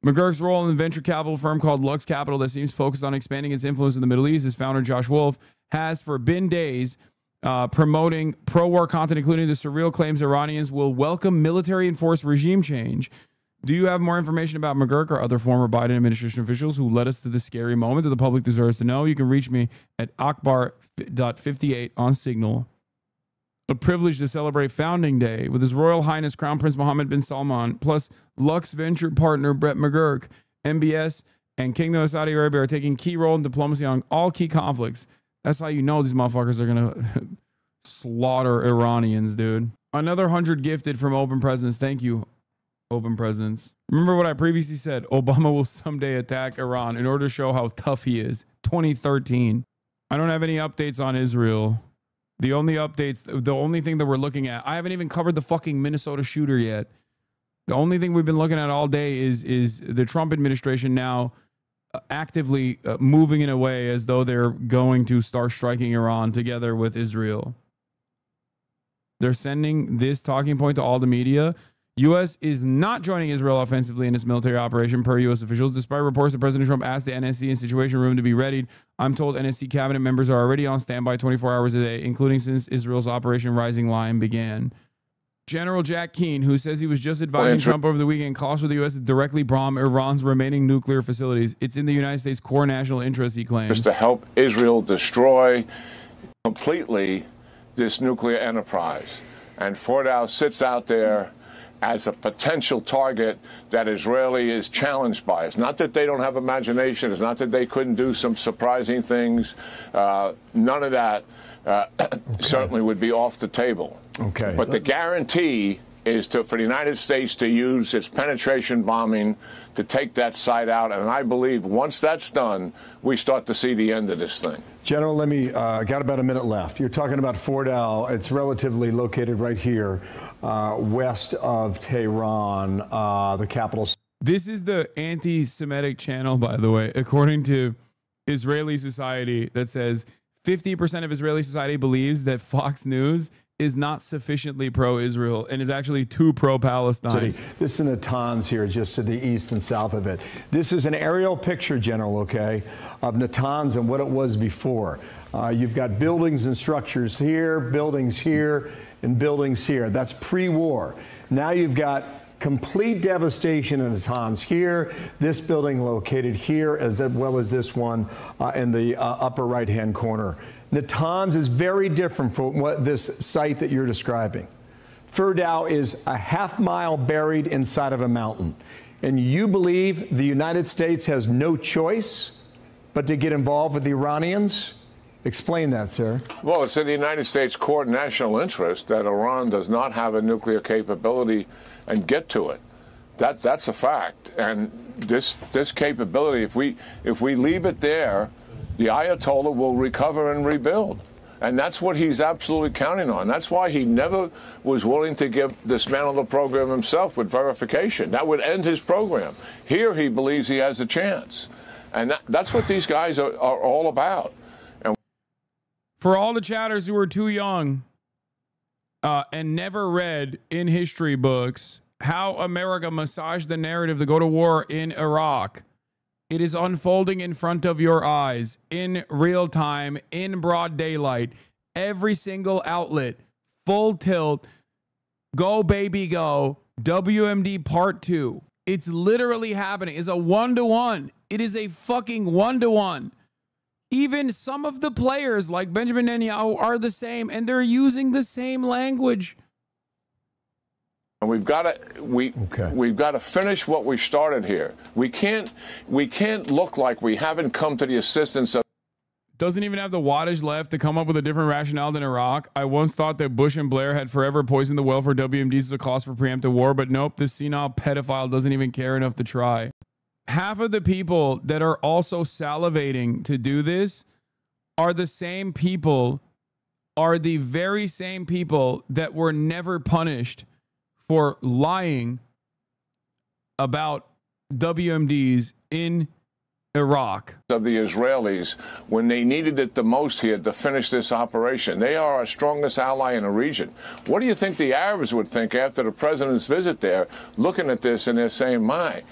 McGurk's role in the venture capital firm called Lux Capital that seems focused on expanding its influence in the Middle East, his founder Josh Wolf has for been days promoting pro-war content, including the surreal claims Iranians will welcome military-enforced regime change. Do you have more information about McGurk or other former Biden administration officials who led us to this scary moment that the public deserves to know? You can reach me at akbar.58 on Signal. A privilege to celebrate Founding Day with His Royal Highness Crown Prince Mohammed bin Salman, plus Lux venture partner Brett McGurk, MBS and Kingdom of Saudi Arabia are taking key role in diplomacy on all key conflicts. That's how you know these motherfuckers are going to slaughter Iranians, dude. Another 100 gifted from Open Presidents. Thank you, Open Presidents. Remember what I previously said. Obama will someday attack Iran in order to show how tough he is. 2013. I don't have any updates on Israel. The only updates, the only thing that we're looking at, I haven't even covered the fucking Minnesota shooter yet. The only thing we've been looking at all day is the Trump administration now actively moving in a way as though they're going to start striking Iran together with Israel. They're sending this talking point to all the media. U.S. is not joining Israel offensively in its military operation, per U.S. officials, despite reports that President Trump asked the NSC and Situation Room to be readied. I'm told NSC cabinet members are already on standby 24 hours a day, including since Israel's Operation Rising Lion began. General Jack Keane, who says he was just advising Trump over the weekend, calls for the U.S. to directly bomb Iran's remaining nuclear facilities. It's in the United States' core national interest, he claims. To help Israel destroy completely this nuclear enterprise. And Fordow sits out there as a potential target that Israeli is challenged by. It's not that they don't have imagination. It's not that they couldn't do some surprising things. None of that certainly would be off the table. Okay. But the guarantee is for the United States to use its penetration bombing to take that site out. And I believe once that's done, we start to see the end of this thing. General, let me, got about a minute left. You're talking about Fordow. It's relatively located right here, west of Tehran, the capital. This is the anti-Semitic channel, by the way, according to Israeli Society, that says 50% of Israeli society believes that Fox News is not sufficiently pro-Israel and is actually too pro-Palestine. This is Natanz here, just to the east and south of it. This is an aerial picture, General, okay, of Natanz and what it was before. You've got buildings and structures here, and buildings here. That's pre-war. Now you've got complete devastation in Natanz here, this building located here, as well as this one in the upper right-hand corner. Natanz is very different from what this site that you're describing. Fordow is a half-mile buried inside of a mountain. And you believe the United States has no choice but to get involved with the Iranians? Explain that, sir. Well, it's in the United States' core national interest that Iran does not have a nuclear capability and get to it. That's a fact. And this capability, if we leave it there, the Ayatollah will recover and rebuild. And that's what he's absolutely counting on. That's why he never was willing to dismantle the program himself with verification. That would end his program. Here he believes he has a chance. And that's what these guys are all about. And for all the chatters who are too young and never read in history books how America massaged the narrative to go to war in Iraq, it is unfolding in front of your eyes, in real time, in broad daylight. Every single outlet, full tilt, go baby go, WMD part 2. It's literally happening. It's a 1-to-1. It is a fucking 1-to-1. Even some of the players like Benjamin Netanyahu are the same, and they're using the same language. And we've got to finish what we started here. We can't look like we haven't come to the assistance of. Doesn't even have the wattage left to come up with a different rationale than Iraq. I once thought that Bush and Blair had forever poisoned the well for WMDs as a cause for preemptive war, but nope, this senile pedophile doesn't even care enough to try. Half of the people that are also salivating to do this are the same people, are the very same people that were never punished for lying about WMDs in Iraq. Of the Israelis when they needed it the most here to finish this operation. They are our strongest ally in the region. What do you think the Arabs would think after the president's visit there, looking at this and they're saying, my,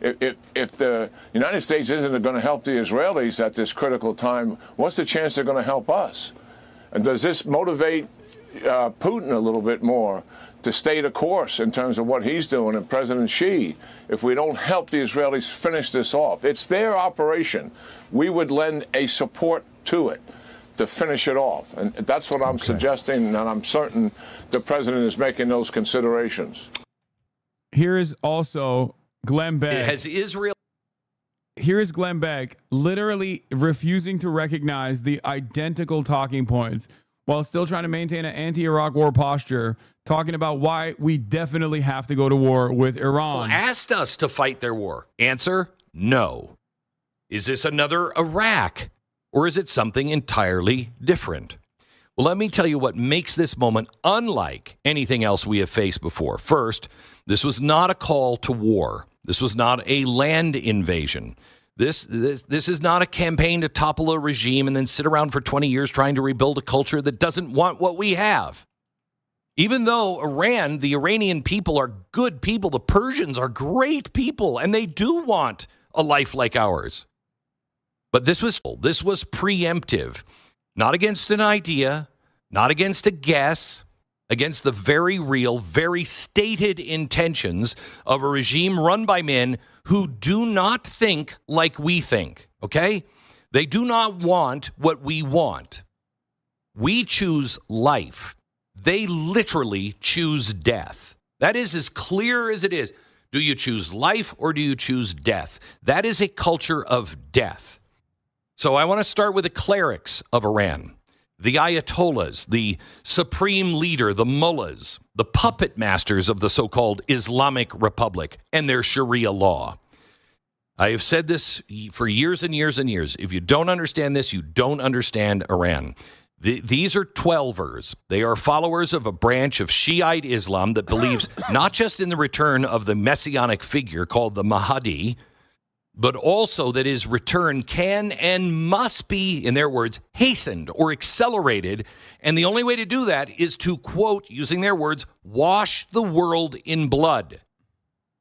if the United States isn't going to help the Israelis at this critical time, what's the chance they're going to help us? And does this motivate Putin a little bit more to stay the course in terms of what he's doing, and President Xi, if we don't help the Israelis finish this off? It's their operation. We would lend a support to it to finish it off. And that's what I'm suggesting, and I'm certain the president is making those considerations. Here is also Glenn Beck. Has Israel... here is Glenn Beck literally refusing to recognize the identical talking points while still trying to maintain an anti-Iraq war posture, talking about why we definitely have to go to war with Iran. Asked us to fight their war. Answer, no. Is this another Iraq, or is it something entirely different? Well, let me tell you what makes this moment unlike anything else we have faced before. First, this was not a call to war. This was not a land invasion. This is not a campaign to topple a regime and then sit around for 20 years trying to rebuild a culture that doesn't want what we have. Even though Iran, the Iranian people are good people, the Persians are great people, and they do want a life like ours. But this was preemptive, not against an idea, not against a guess, against the very real, very stated intentions of a regime run by men who do not think like we think, okay? They do not want what we want. We choose life. They literally choose death. That is as clear as it is. Do you choose life or do you choose death? That is a culture of death. So I want to start with the clerics of Iran. The ayatollahs, the supreme leader, the mullahs, the puppet masters of the so-called Islamic Republic and their Sharia law. I have said this for years and years and years. If you don't understand this, you don't understand Iran. These are 12ers. They are followers of a branch of Shiite Islam that believes not just in the return of the messianic figure called the Mahdi, but also that his return can and must be, in their words, hastened or accelerated. And the only way to do that is to, quote, using their words, wash the world in blood.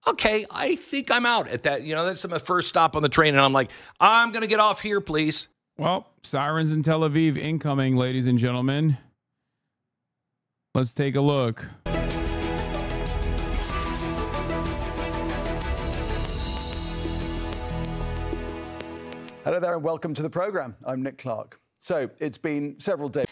Okay, I think I'm out at that. You know, that's my first stop on the train, and I'm like, I'm going to get off here, please. Well, sirens in Tel Aviv incoming, ladies and gentlemen. Let's take a look. Hello there and welcome to the program. I'm Nick Clark. So it's been several days